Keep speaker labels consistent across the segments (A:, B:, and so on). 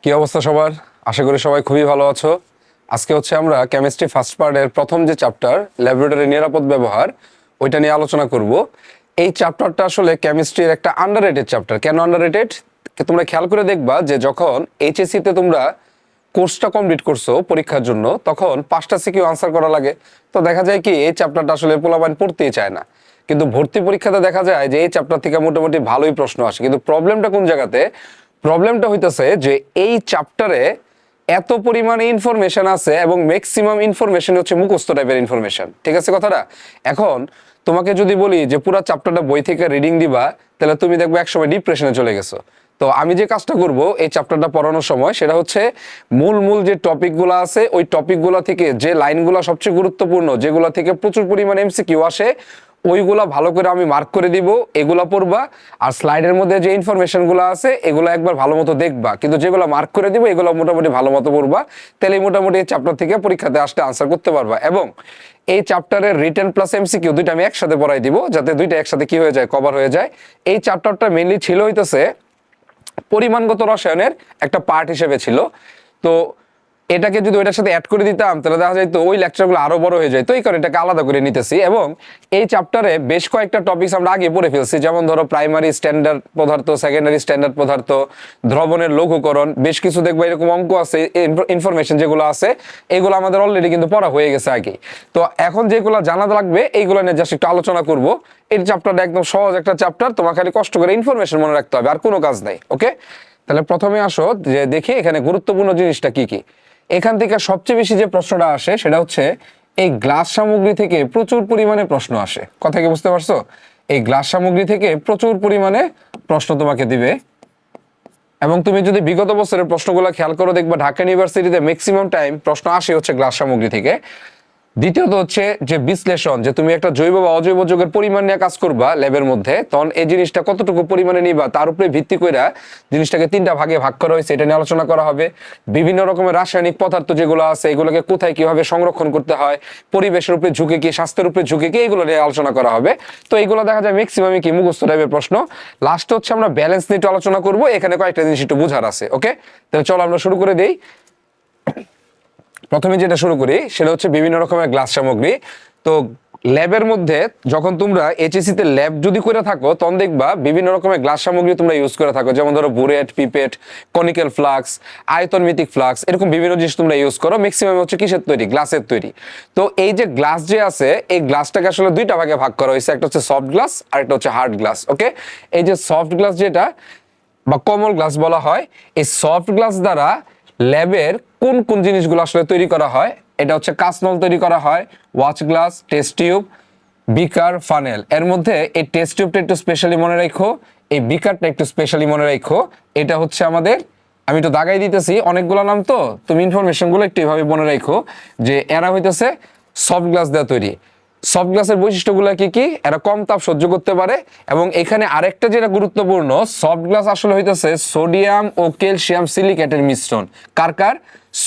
A: কি অবস্থা সবার? আশা করি সবাই খুবই ভালো আছো। আজকে হচ্ছে আমরা কেমিস্ট্রি ফার্স্ট পার্টের প্রথম যে চ্যাপ্টার ল্যাবরেটরি নিরাপদ ব্যবহার ওইটা নিয়ে আলোচনা করব। এই চ্যাপ্টারটা আসলে কেমিস্ট্রির একটা আন্ডাররেটেড চ্যাপ্টার। কেন আন্ডাররেটেড? তোমরা খেয়াল করে দেখবা যে যখন এইচএসসি তে তোমরা কোর্সটা কমপ্লিট করছো পরীক্ষার জন্য, তখন 5টা সিকিউ আনসার করা লাগে। তো দেখা যায় কি এই চ্যাপ্টারটা আসলে পোলাপান পড়তেই চায় না, কিন্তু ভর্তি পরীক্ষাতে দেখা যায় যে এই চ্যাপ্টার থেকে মোটামুটি ভালোই প্রশ্ন আসে। কিন্তু প্রবলেমটা কোন জায়গাতে? প্রবলেমটা হইতেছে যে এই চ্যাপ্টারে এত পরিমাণে ইনফরমেশন আছে এবং ম্যাক্সিমাম ইনফরমেশন হচ্ছে মুখস্থ টাইপের ইনফরমেশন। ঠিক আছে কথাটা? এখন তোমাকে যদি বলি যে পুরো চ্যাপ্টারটা বই থেকে রিডিং দিবা, তাহলে তুমি দেখবে একসময় ডিপ্রেশনে চলে গেছো। তো আমি যে কাজটা করব এই চ্যাপ্টারটা পড়ানোর সময়, সেটা হচ্ছে মূল মূল যে টপিকগুলো আছে ওই টপিকগুলো থেকে যে লাইনগুলো সবচেয়ে গুরুত্বপূর্ণ, যেগুলো থেকে প্রচুর পরিমাণে এমসিকিউ আসে, ওইগুলা ভালো করে আমি মার্ক করে দিব, এগুলা পড়বা। আর স্লাইডের মধ্যে যে ইনফরমেশনগুলো আছে এগুলো একবার ভালো মতো দেখবা, কিন্তু যেগুলো মার্ক করে দিব এগুলো মোটামুটি ভালো মতো পড়বা। তাহলে মোটামুটি এই চ্যাপ্টার থেকে পরীক্ষাতে আসতে আনসার করতে পারবা। এবং এই চ্যাপ্টারের রিটেন প্লাস এমসিকিউ দুইটা আমি একসাথে পড়াই দিব, যাতে দুইটা একসাথে কি হয়ে যায়, কভার হয়ে যায়। এই চ্যাপ্টারটা মেইনলি ছিল হইতেছে পরিমাণগত রসায়নের একটা পার্ট হিসেবে ছিল। তো এটাকে যদি ওইটার সাথে অ্যাড করে দিতাম তাহলে দেখা যায় তো ওই লেকচারগুলো আরো বড় হয়ে যায়। তো এই কারণে এটাকে আলাদা করে নিতেছি। এবং এই চ্যাপ্টারে বেশ কয়েকটা টপিকস আমরা আগে পড়ে ফেলছি, যেমন ধরো প্রাইমারি স্ট্যান্ডার্ড পদার্থ, সেকেন্ডারি স্ট্যান্ডার্ড পদার্থ, দ্রবণের লঘুকরণ, বেশ কিছু দেখবো এরকম অঙ্ক আছে, ইনফরমেশন যেগুলো আছে এগুলো আমাদের অলরেডি কিন্তু পড়া হয়ে গেছে আগে। তো এখন যেগুলো জানা লাগবে এইগুলো নিয়ে জাস্ট একটু আলোচনা করব। এই চ্যাপ্টারটা একদম সহজ একটা চ্যাপ্টার, তোমার খালি কষ্ট করে ইনফরমেশন মনে রাখতে হবে, আর কোনো কাজ নাই। ওকে, তাহলে প্রথমে আসো যে দেখি এখানে গুরুত্বপূর্ণ জিনিসটা কি কি। এখান থেকে সবচেয়ে বেশি যে প্রশ্নটা আসে সেটা হচ্ছে এই গ্লাস সামগ্রী থেকে প্রচুর পরিমাণে প্রশ্ন আসে। কথা কি বুঝতে পারছো? এই গ্লাস সামগ্রী থেকে প্রচুর পরিমাণে প্রশ্ন তোমাকে দিবে। এবং তুমি যদি বিগত বছরের প্রশ্নগুলো খেয়াল করো দেখবা ঢাকা ইউনিভার্সিটিতে ম্যাক্সিমাম টাইম প্রশ্ন আসে হচ্ছে গ্লাস সামগ্রী থেকে। দ্বিতীয়ত হচ্ছে যে বিশ্লেষণ, যে তুমি একটা জৈব বা অজৈব যৌগের পরিমাণ নিয়ে কাজ করবা ল্যাবের মধ্যে, তখন এই জিনিসটা কতটুকু পরিমাণে নিবা তার উপরে ভিত্তি করে জিনিসটাকে 3টা ভাগে ভাগ করা হয়েছে, এটা নিয়ে আলোচনা করা হবে। বিভিন্ন রকমের রাসায়নিক পদার্থ যেগুলো আছে এগুলোকে কোথায় কিভাবে সংরক্ষণ করতে হয়, পরিবেশের উপরে ঝুঁকি কি, স্বাস্থ্যের উপরে ঝুঁকি কি, এগুলো নিয়ে আলোচনা করা হবে। তো এইগুলো দেখা যায় ম্যাক্সিমামই কি মুখস্থ টাইপের প্রশ্ন। লাস্টে হচ্ছে আমরা ব্যালেন্স নিয়ে একটু আলোচনা করবো, এখানে কয়েকটা জিনিস একটু বোঝার আছে। ওকে, তাহলে চলো আমরা শুরু করে দিই। প্রথমে যেটা শুরু করি সেটা হচ্ছে বিভিন্ন রকমের গ্লাস সামগ্রী। তো ল্যাবের মধ্যে যখন তোমরা এইচএসসি তে ল্যাব যদি করে থাকো তখন দেখবা বিভিন্ন রকমের গ্লাস সামগ্রী তোমরা ইউজ করে থাকো, যেমন ধরো বুরেট, পিপেট, কনিক্যাল ফ্লাক্স, আয়তনমিতিক ফ্লাক্স, এরকম বিভিন্ন জিনিস তোমরা ইউজ করো। ম্যাক্সিমাম হচ্ছে কিসের তৈরি? গ্লাসের তৈরি। তো এই যে গ্লাস যে আছে এই গ্লাসটাকে আসলে 2টা ভাগে ভাগ করা হয়েছে, একটা হচ্ছে সফট গ্লাস আর একটা হচ্ছে হার্ড গ্লাস। ওকে, এই যে সফট গ্লাস যেটা বা কমল গ্লাস বলা হয়, এই সফট গ্লাস দ্বারা ল্যাবের কোন কোন জিনিসগুলো আসলে তৈরি করা হয়, এটা হচ্ছে কাঁচনল তৈরি করা হয়, ওয়াচ গ্লাস, টেস্ট টিউব, বিকার, ফানেল। এর মধ্যে এই টেস্ট টিউবটা একটু স্পেশালি মনে রাখো, এই বিকারটা একটু স্পেশালি মনে রাখো। এটা হচ্ছে আমাদের, আমি একটু দাগাই দিতেছি অনেকগুলো নাম, তো তুমি ইনফরমেশনগুলো একটু এভাবে মনে রাখো যে এরা হইতেছে সফট গ্লাস দেওয়া তৈরি। সফট গ্লাসের বৈশিষ্ট্যগুলো কি কি? এরা কম তাপ সহ্য করতে পারে। এবং এখানে আরেকটা যেটা গুরুত্বপূর্ণ, সফট গ্লাস আসলে হইতেছে সোডিয়াম ও ক্যালসিয়াম সিলিকেটের মিশ্রণ। কার কার?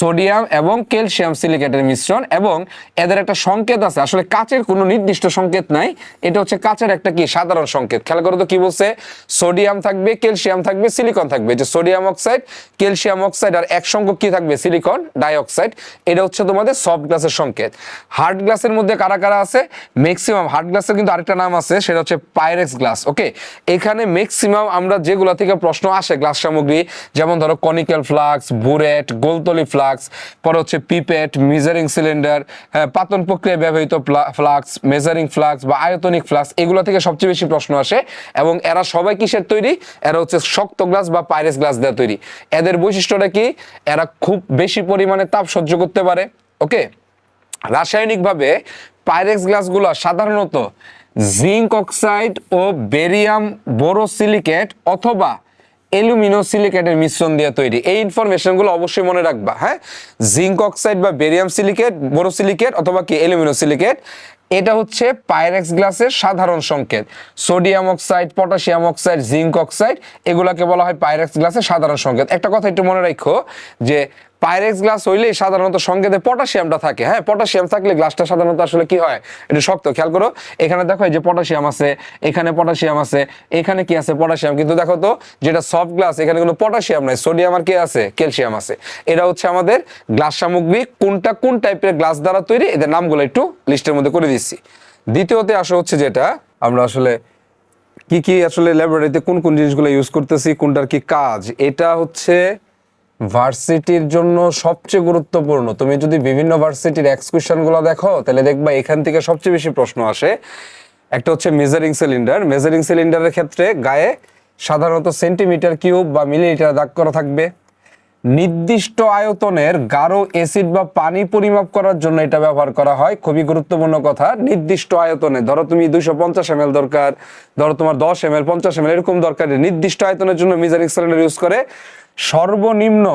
A: সোডিয়াম এবং ক্যালসিয়াম সিলিকেটের মিশ্রণ। এবং এদের একটা সংকেত আছে, আসলে কাচের কোনো নির্দিষ্ট সংকেত নাই, এটা হচ্ছে কাচের একটা কি সাধারণ সংকেত। খেয়াল করো তো কি বলছে, সোডিয়াম থাকবে, ক্যালসিয়াম থাকবে, সিলিকন থাকবে। যে সোডিয়াম অক্সাইড, ক্যালসিয়াম অক্সাইড আর এক সংখ্যক কি থাকবে? Silicon dioxide. এটা হচ্ছে তোমাদের সফট গ্লাসের সংকেত। হার্ড গ্লাসের মধ্যে কারা কারা আছে? ম্যাক্সিমাম হার্ড গ্লাসের কিন্তু আরেকটা নাম আছে, সেটা হচ্ছে পাইরেক্স গ্লাস। ওকে, এখানে ম্যাক্সিমাম আমরা যেগুলো থেকে প্রশ্ন আসে গ্লাস সামগ্রী, যেমন ধরো কনিক্যাল ফ্লাক্স, বুরেট, গোলতলি ফ্লাক্স, পরে হচ্ছে পিপেট, মেজারিং সিলিন্ডার, পাতন প্রক্রিয়ায় ব্যবহৃত ফ্লাক্স, মেজারিং ফ্লাক্স বা আয়তনিক ফ্লাক্স, এগুলো থেকে সবচেয়ে বেশি প্রশ্ন আসে। এবং এরা সবাই কিসের তৈরি? এরা হচ্ছে শক্ত গ্লাস বা পাইরেক্স গ্লাস দিয়ে তৈরি। এদের বৈশিষ্ট্যটা কি? এরা খুব বেশি পরিমাণে তাপ সহ্য করতে পারে। ওকে, রাসায়নিকভাবে পাইরেক্স গ্লাসগুলো সাধারণত জিঙ্ক অক্সাইড ও বেরিয়াম বোরোসিলিকেট অথবা অ্যালুমিনো সিলিকেটের মিশ্রণ দিয়ে তৈরি। এই ইনফরমেশনগুলো অবশ্যই মনে রাখবা। হ্যাঁ, জিঙ্ক অক্সাইড বা বেরিয়াম সিলিকেট, বোরোসিলিকেট অথবা কি অ্যালুমিনো সিলিকেট, এটা হচ্ছে পাইরেক্স গ্লাসের সাধারণ সংকেত। Sodium oxide, potassium oxide, zinc oxide, এগুলাকে বলা হয় পাইরেক্স গ্লাসের সাধারণ সংকেত। একটা কথা একটু মনে রাখো যে পাইরেক্স গ্লাস হইলে সাধারণত সংকেতে পটাশিয়ামটা থাকে। হ্যাঁ, পটাশিয়াম থাকলে গ্লাসটা সাধারণত আসলে কি হয়, এটা শক্ত। খেয়াল করো, এখানে দেখো এই যে পটাশিয়াম আছে, এখানে পটাশিয়াম আছে, এখানে কি আছে, পটাশিয়াম। কিন্তু দেখো তো যেটা সফট গ্লাস, এখানে কোনো পটাশিয়াম নাই, সোডিয়াম আর কি আছে, ক্যালসিয়াম আছে। এটা হচ্ছে আমাদের গ্লাস সামগ্রী কোনটা কোন টাইপের গ্লাস দ্বারা তৈরি, এদের নামগুলো একটু লিস্টের মধ্যে করে দিচ্ছি। দ্বিতীয়তে আসা হচ্ছে যেটা আমরা আসলে কি কি আসলে ল্যাবরেটরিতে কোন কোন জিনিসগুলো ইউজ করতেছি, কোনটার কি কাজ, এটা হচ্ছে ভার্সিটির জন্য সবচেয়ে গুরুত্বপূর্ণ। তুমি যদি বিভিন্ন ভার্সিটির এক্সকুশন গুলো দেখো, তাহলে দেখবা এখান থেকে সবচেয়ে বেশি প্রশ্ন আসে। একটা হচ্ছে মেজারিং সিলিন্ডার। মেজারিং সিলিন্ডারের ক্ষেত্রে গায়ে সাধারণত সেন্টিমিটার কিউব বা মিলিলিটার দাগ করা থাকবে। নির্দিষ্ট আয়তনের গাঢ় অ্যাসিড বা পানি পরিমাপ করার জন্য এটা ব্যবহার করা হয়। খুবই গুরুত্বপূর্ণ কথা, নির্দিষ্ট আয়তনে। ধরো তুমি 250 ml দরকার, ধরো তোমার 10 ml 50 ml এরকম দরকার, নির্দিষ্ট আয়তনের জন্য মেজারিং সিলিন্ডার ইউজ করে। সর্বনিম্ন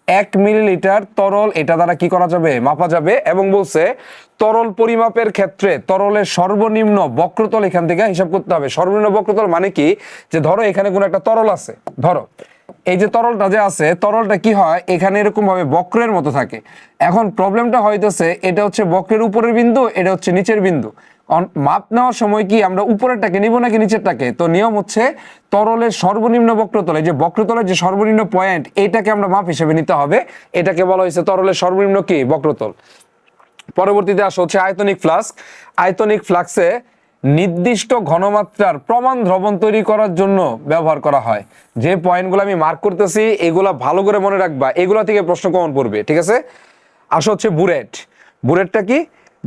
A: 1 মিলিলিটার তরল এটা দ্বারা কি করা যাবে, মাপা যাবে। এবং বলছে তরল পরিমাপের ক্ষেত্রে তরলের সর্বনিম্ন বক্রতল এখান থেকে হিসাব করতে হবে। সর্বনিম্ন বক্রতল মানে কি, যে ধরো এখানে কোনো একটা তরল আছে, ধরো এই যে তরলটা যে আছে, তরলটা কি হয়, এখানে এরকম ভাবে বক্রের মতো থাকে। এখন প্রবলেমটা হইতেছে, এটা হচ্ছে বক্রের উপরের বিন্দু, এটা হচ্ছে নিচের বিন্দু। মাপ নেওয়ার সময় কি আমরা উপরেরটাকে নিব নাকি নিচেরটাকে? তো নিয়ম হচ্ছে তরলের সর্বনিম্ন বক্রতল, এই যে বক্রতলের যে সর্বনিম্ন পয়েন্ট, এটাকে আমরা মাপ হিসেবে নিতে হবে। এটাকে বলা হয়েছে তরলের সর্বনিম্ন কি, বক্রতল। পরবর্তীতে আসা হচ্ছে আয়তনিক ফ্লাস্ক। আয়তনিক ফ্লাস্কে নির্দিষ্ট ঘনমাত্রার প্রমাণ দ্রবণ তৈরি করার জন্য ব্যবহার করা হয়। যে পয়েন্টগুলো আমি মার্ক করতেছি এগুলা ভালো করে মনে রাখবা, এগুলা থেকে প্রশ্ন কমন পড়বে, ঠিক আছে? আসা হচ্ছে বুরেট। বুরেটটা কি,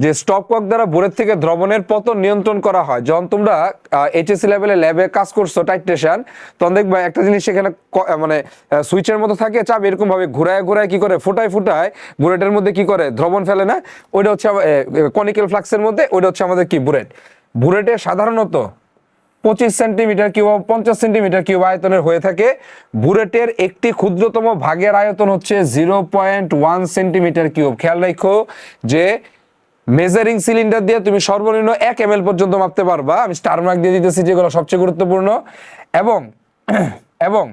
A: যে স্টপকক দ্বারা বুরেট থেকে দ্রবণের পতন নিয়ন্ত্রণ করা হয়। যখন তোমরা এইচএসসি লেভেলে ল্যাবে কাজ করছো টাইট্রেশন, তখন দেখবা একটা জিনিস সেখানে মানে সুইচের মতো থাকে, চাপ এরকম ভাবে ঘুরায় ঘুরায় কি করে, ফুটায় ফুটায় বুরেটের মধ্যে কি করে, দ্রবণ ফেলে না, ওইটা হচ্ছে কনিক্যাল ফ্লাক্সের মধ্যে, ওইটা হচ্ছে আমাদের কি, বুরেট। বুরেটে সাধারণত 25 সেন্টিমিটার কিউব 50 সেন্টিমিটার কিউব আয়তনের হয়ে থাকে। বুরেটের একটি ক্ষুদ্রতম ভাগের আয়তন হচ্ছে 0.1 সেন্টিমিটার কিউব। খেয়াল রাখো যে মেজারিং সিলিন্ডার দিয়ে তুমি সর্বনিম্ন 1 ml পর্যন্ত মাপতে পারবা। আমি স্টার মার্ক দিয়ে দিতেছি যেগুলো সবচেয়ে গুরুত্বপূর্ণ। এবং এবং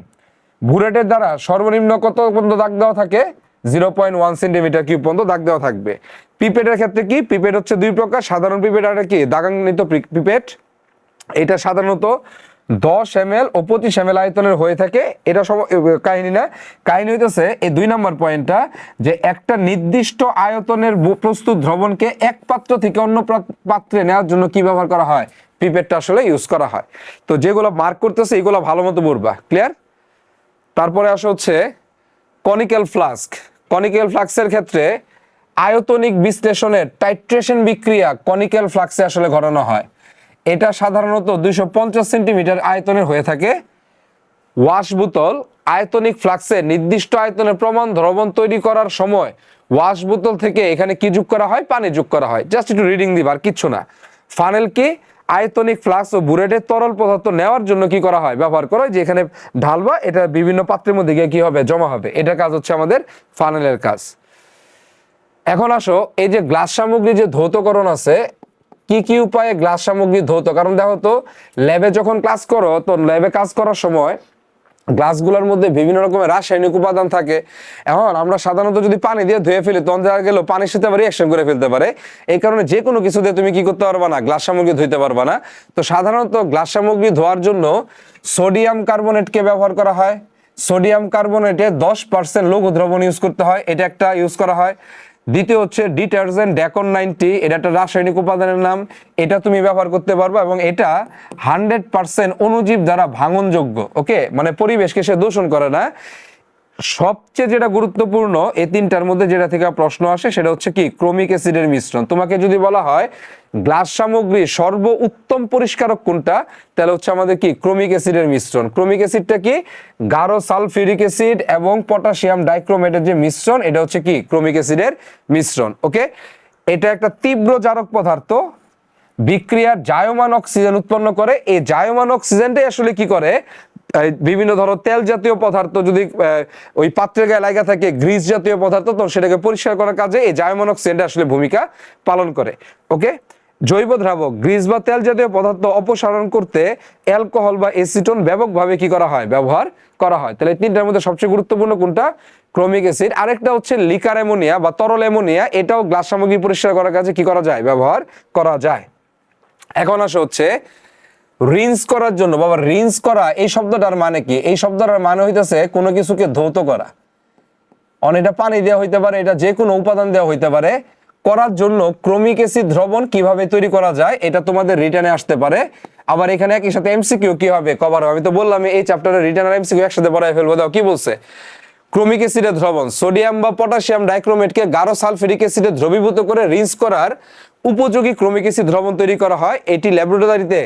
A: বুরেটের দ্বারা সর্বনিম্ন কত পর্যন্ত দাগ দেওয়া থাকে, 0.1 সেন্টিমিটার কিউব পর্যন্ত দাগ দেওয়া থাকবে। পিপেটের ক্ষেত্রে কি, পিপেট হচ্ছে দুই প্রকার, সাধারণ পিপেট আর কি দাগান্বিত পিপেট। এটা সাধারণত 10 ml ও 25 ml আয়তনের হয়ে থাকে। এটা সব কাহিনী না, কাহিনী হইতেছে এই 2 নম্বর পয়েন্টটা, যে একটা নির্দিষ্ট আয়তনের প্রস্তুত দ্রবণকে এক পাত্র থেকে অন্য পাত্রে নেওয়ার জন্য কি ব্যবহার করা হয়, পিপেটটা আসলে ইউজ করা হয়। তো যেগুলো মার্ক করতেছে এগুলো ভালো মতো পড়বা, ক্লিয়ার? তারপরে আসা হচ্ছে কনিক্যাল ফ্লাস্ক। কনিক্যাল ফ্লাস্কের ক্ষেত্রে আয়তনিক বিশ্লেষণের টাইট্রেশন বিক্রিয়া কনিক্যাল ফ্লাস্কে আসলে ঘটানো হয়। এটা সাধারণত 250 সেন্টিমিটার আয়তনের হয়ে থাকে। ওয়াশ বোতল আয়তনিক ফ্লাক্সে নির্দিষ্ট আয়তনের প্রমাণ দ্রবণ তৈরি করার সময় ওয়াশ বোতল থেকে এখানে কি যোগ করা হয়, পানি যোগ করা হয়। জাস্ট একটু রিডিং দিবা, আর কিচ্ছু না। ফানেল কি, আয়তনিক ফ্লাক্স ও বুরেটের তরল পদার্থ নেওয়ার জন্য কি করা হয়, ব্যবহার করা হয়। যে এখানে ঢালবা, এটা বিভিন্ন পাত্রের মধ্যে গিয়ে কি হবে, জমা হবে। এটার কাজ হচ্ছে আমাদের ফানেলের কাজ। এখন আসো এই যে গ্লাস সামগ্রী যে ধৌতকরণ আছে, কি কি উপায়ে গ্লাস সামগ্রী ধৌত, কারণ দেখো তো ল্যাবে যখন ক্লাস করো, তো ল্যাবে কাজ করার সময় গ্লাসগুলোর মধ্যে বিভিন্ন রকমের রাসায়নিক উপাদান থাকে। এখন আমরা সাধারণত যদি পানি দিয়ে ধুয়ে ফেলি, তখন দেখা গেল পানির সাথে আবার রিঅ্যাকশন করে ফেলতে পারে। এই কারণে যে কোনো কিছু দিয়ে তুমি কি করতে পারবা না, গ্লাস সামগ্রী ধুইতে পারবা না। তো সাধারণত গ্লাস সামগ্রী ধোয়ার জন্য সোডিয়াম কার্বনেটকে ব্যবহার করা হয়। সোডিয়াম কার্বনেটে 10% লৌহ দ্রবণ ইউজ করতে হয়, এটা একটা ইউজ করা হয়। দ্বিতীয় হচ্ছে ডিটারজেন্ট ড্যাকন 90, এটা একটা রাসায়নিক উপাদানের নাম, এটা তুমি ব্যবহার করতে পারবে। এবং এটা 100% অণুজীব দ্বারা ভাঙনযোগ্য, ওকে, মানে পরিবেশকে সে দূষণ করে না। সবচেয়ে যেটা গুরুত্বপূর্ণ এই তিনটার মধ্যে যেটা থেকে প্রশ্ন আসে, সেটা হচ্ছে কি, ক্রোমিক অ্যাসিডের মিশ্রণ। তোমাকে যদি বলা হয় গ্লাস সামগ্রী সর্ব উত্তম পরিষ্কারক কোনটা, তাহলে হচ্ছে আমাদের কি, ক্রোমিক অ্যাসিডের মিশ্রণ। ক্রোমিক অ্যাসিডটা কি, গাঢ় সালফিউরিক অ্যাসিড এবং পটাশিয়াম ডাইক্রোমেটের যে মিশ্রণ, এটা হচ্ছে কি, ক্রোমিক অ্যাসিডের মিশ্রণ, ওকে। এটা একটা তীব্র জারক পদার্থ, বিক্রিয়ার জায়মান অক্সিজেন উৎপন্ন করে। এই জায়মান অক্সিজেনটাই আসলে কি করে, বিভিন্ন ধরো তেল জাতীয় পদার্থ যদি ওই পাত্রের গায়ে লাগা থাকে, গ্রিস জাতীয় পদার্থ, তো সেটাকে পরিষ্কার করার কাজে এই জায়মান অক্সিজেনটা আসলে ভূমিকা পালন করে, ওকে। জৈব দ্রাবক গ্রিস বা তেল জাতীয় পদার্থ অপসারণ করতে অ্যালকোহল বা এসিটোন ব্যাপকভাবে কি করা হয়, ব্যবহার করা হয়। তাহলে তিনটার মধ্যে সবচেয়ে গুরুত্বপূর্ণ কোনটা, ক্রোমিক অ্যাসিড। আরেকটা হচ্ছে লিকার অ্যামোনিয়া বা তরল অ্যামোনিয়া, এটাও গ্লাস সামগ্রী পরিষ্কার করার কাজে কি করা যায়, ব্যবহার করা যায়। এখন আসে হচ্ছে রিন্স করার জন্য। বাবা রিন্স করা এই শব্দটার মানে কি, এই শব্দটার মানে হইতেছে কোনো কিছুকে ধৌত করা। এটা পানি দেওয়া হইতে পারে, এটা যে কোনো উপাদান দেওয়া হইতে পারে। করার জন্য ক্রোমিক অ্যাসিড দ্রবণ কিভাবে তৈরি করা যায় এটা তোমাদের রিটার্নে আসতে পারে। আবার এখানে একই সাথে এমসিকিউ কি হবে, কভার হবে। আমি তো বললাম এই চ্যাপ্টারে রিটার্ন আর এমসিকিউ একসাথে পড়ায় ফেলবো। দাও কি বলছে, ক্রোমিক অ্যাসিডের দ্রবণ সোডিয়াম বা পটাশিয়াম ডাইক্রোমেটকে গাঢ় সালফিউরিক অ্যাসিডে দ্রবীভূত করে রিন্স করার উপযোগী ক্রোমিক অ্যাসিড দ্রবণ তৈরি করা হয়। এটি ল্যাবরেটরিতে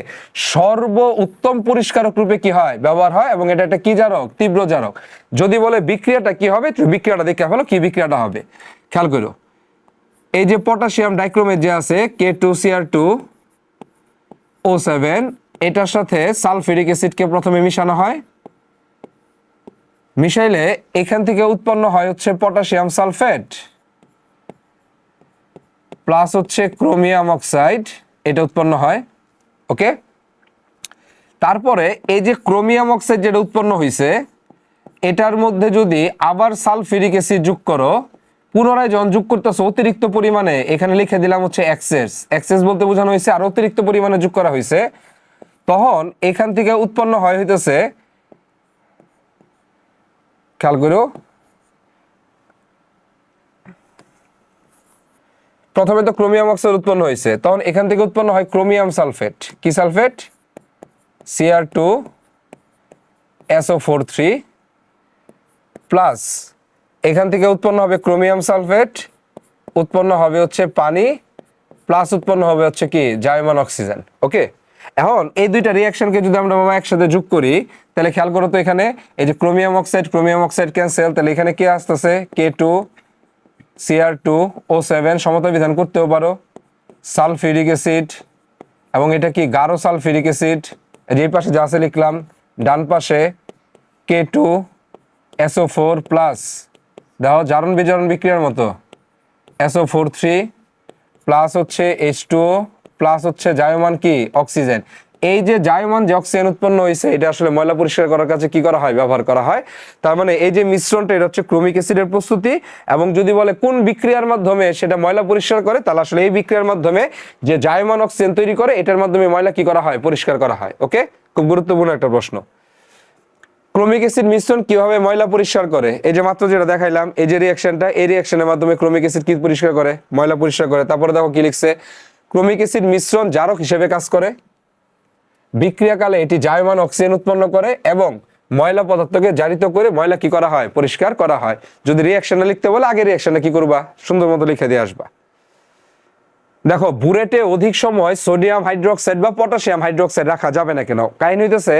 A: সর্ব উত্তম পরিষ্কারক রূপে কি হয়, ব্যবহার হয়, এবং এটা একটা কি জারক, তীব্র জারক। যদি বলে বিক্রিয়াটা কি হবে, বিক্রিয়াটা দেখে ফেলো কি বিক্রিয়াটা হবে, খেয়াল করো। এই যে পটাশিয়াম ডাইক্রোমেট যে আছে K2Cr2O7, এটার সাথে সালফিউরিক অ্যাসিডকে প্রথমে মিশানো হয়। মিশাইলে এখান থেকে উৎপন্ন হয় হচ্ছে পটাশিয়াম সালফেট প্লাস হচ্ছে ক্রোমিয়াম অক্সাইড, এটা উৎপন্ন হয়। ওকে, তারপরে এই যে ক্রোমিয়াম অক্সাইড যেটা উৎপন্ন হয়েছে, এটার মধ্যে যদি আবার সালফিউরিক অ্যাসিড যোগ করো, পুনরায় যখন যোগ করতেছো অতিরিক্ত পরিমাণে, এখানে লিখে দিলাম হচ্ছে এক্সেস। এক্সেস বলতে বোঝানো হয়েছে আর অতিরিক্ত পরিমাণে যোগ করা হয়েছে, তখন এখান থেকে উৎপন্ন হয় হইতেছে, খেয়াল করো, প্রথমে তো ক্রোমিয়াম অক্সাইড উৎপন্ন হয়েছে, তখন এখান থেকে উৎপন্ন হয় ক্রোমিয়াম সালফেট। কি সালফেট, Cr2SO43 প্লাস এখান থেকে উৎপন্ন হবে ক্রোমিয়াম সালফেট, উৎপন্ন হবে হচ্ছে পানি, প্লাস উৎপন্ন হবে হচ্ছে কি জাইমান অক্সিজেন। ওকে, এখন এই দুইটা রিঅ্যাকশনকে যদি আমরা বাবা একসাথে যোগ করি, তাহলে খেয়াল করো তো এখানে এই যে ক্রোমিয়াম অক্সাইড ক্যান্সেল, তাহলে এখানে কি আসতেছে K2Cr2O7 সমতা বিধান করতেও পারো, সালফিউরিক অ্যাসিড, এবং এটা কি গাঢ় সালফিউরিক অ্যাসিড। এই পাশে যা আছে লিখলাম, ডান পাশে K2SO4 প্লাস দেখো জারণ বিজারণ বিক্রিয়ার মতো SO43 প্লাস হচ্ছে H2O প্লাস হচ্ছে জায়মান কি অক্সিজেন। এই যে জায়মান যে অক্সিজেন উৎপন্ন হয়েছে, এটা আসলে ময়লা পরিষ্কার করার কাছে কি করা হয়, ব্যবহার করা হয়। তার মানে এই যে মিশ্রণটা, এটা হচ্ছে ক্রোমিক অ্যাসিডের প্রস্তুতি। এবং যদি বলে কোন বিক্রিয়ার মাধ্যমে সেটা ময়লা পরিষ্কার করে, তাহলে আসলে এই বিক্রিয়ার মাধ্যমে যে জায়মান অক্সিজেন তৈরি করে, এটার মাধ্যমে ময়লা কি করা হয়, পরিষ্কার করা হয়। ওকে, খুব গুরুত্বপূর্ণ একটা প্রশ্ন। ক্রোমিক অ্যাসিড মিশ্রণ কিভাবে ময়লা পরিষ্কার করে, এই যে মাত্র যেটা দেখাইলাম, এই যে রিঅ্যাকশনটা, এই রিঅ্যাকশনের মাধ্যমে ক্রোমিক অ্যাসিড কি পরিষ্কার করে, ময়লা পরিষ্কার করে। তারপরে দেখো কি লিখছে, ক্রোমিক অ্যাসিড মিশ্রণ জারক হিসেবে কাজ করে, বিক্রিয়াকালে এটি জায়মান অক্সিজেন উৎপন্ন করে এবং ময়লা পদার্থকে জারিত করে ময়লা কি করা হয়, পরিষ্কার করা হয়। যদি রিঅ্যাকশনটা লিখতে বলে, আগে রিঅ্যাকশনটা কি করবা, সুন্দর মতো লিখে দিয়ে আসবা। দেখো বুরেটে অধিক সময় সোডিয়াম হাইড্রোক্সাইড বা পটাশিয়াম হাইড্রোক্সাইড রাখা যাবে না কেন, কাহিনী হইতেছে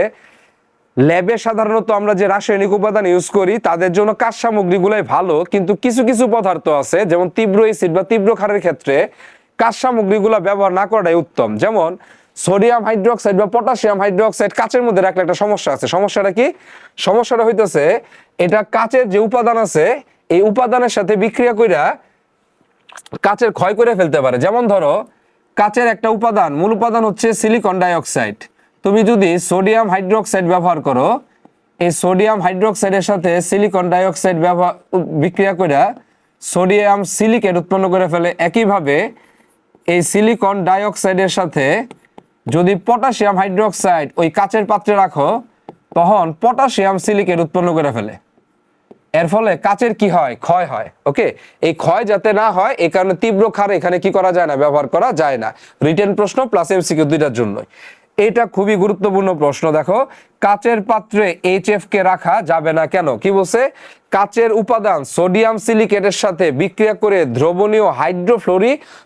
A: ল্যাবে সাধারণত আমরা যে রাসায়নিক উপাদান ইউজ করি তাদের জন্য কাজ সামগ্রীগুলাই ভালো, কিন্তু কিছু কিছু পদার্থ আছে যেমন তীব্র অ্যাসিড বা তীব্র ক্ষারের ক্ষেত্রে কাজ সামগ্রীগুলো ব্যবহার না করাটাই উত্তম। যেমন সোডিয়াম হাইড্রোক্সাইড বা পটাশিয়াম হাইড্রোক্সাইড কাচের মধ্যে রাখলে একটা সমস্যা আছে। সমস্যাটা কি, সমস্যাটা হইতেছে এটা কাচের যে উপাদান আছে, এই উপাদানের সাথে বিক্রিয়া কইরা কাচের ক্ষয় করে ফেলতে পারে। যেমন ধরো কাচের একটা উপাদান, মূল উপাদান হচ্ছে সিলিকন ডাইঅক্সাইড, তুমি যদি সোডিয়াম হাইড্রোক্সাইড ব্যবহার করো, এই সোডিয়াম হাইড্রোক্সাইডের সাথে সিলিকন ডাইঅক্সাইড বিক্রিয়া করে সোডিয়াম সিলিকেট উৎপন্ন করে ফেলে। একইভাবে এই সিলিকন ডাইঅক্সাইডের সাথে যদি পটাশিয়াম হাইড্রোক্সাইড ওই কাচের পাত্রে রাখো, তখন পটাশিয়াম সিলিকেট উৎপন্ন করে ফেলে। এর ফলে কাচের কি হয়, ক্ষয় হয়। ওকে, এই ক্ষয় যাতে না হয় এই কারণে তীব্র ক্ষার এখানে কি করা যায় না, ব্যবহার করা যায় না। রিটেন প্রশ্ন প্লাস এমসিকিউ দুইটার জন্য এটা খুবই গুরুত্বপূর্ণ প্রশ্ন। দেখো কাচের পাত্রে HF কে রাখা যাবে না কেন, কি বলছে, কাচের উপাদান সোডিয়াম সিলিকেটের সাথে বিক্রিয়া করে দ্রবণীয়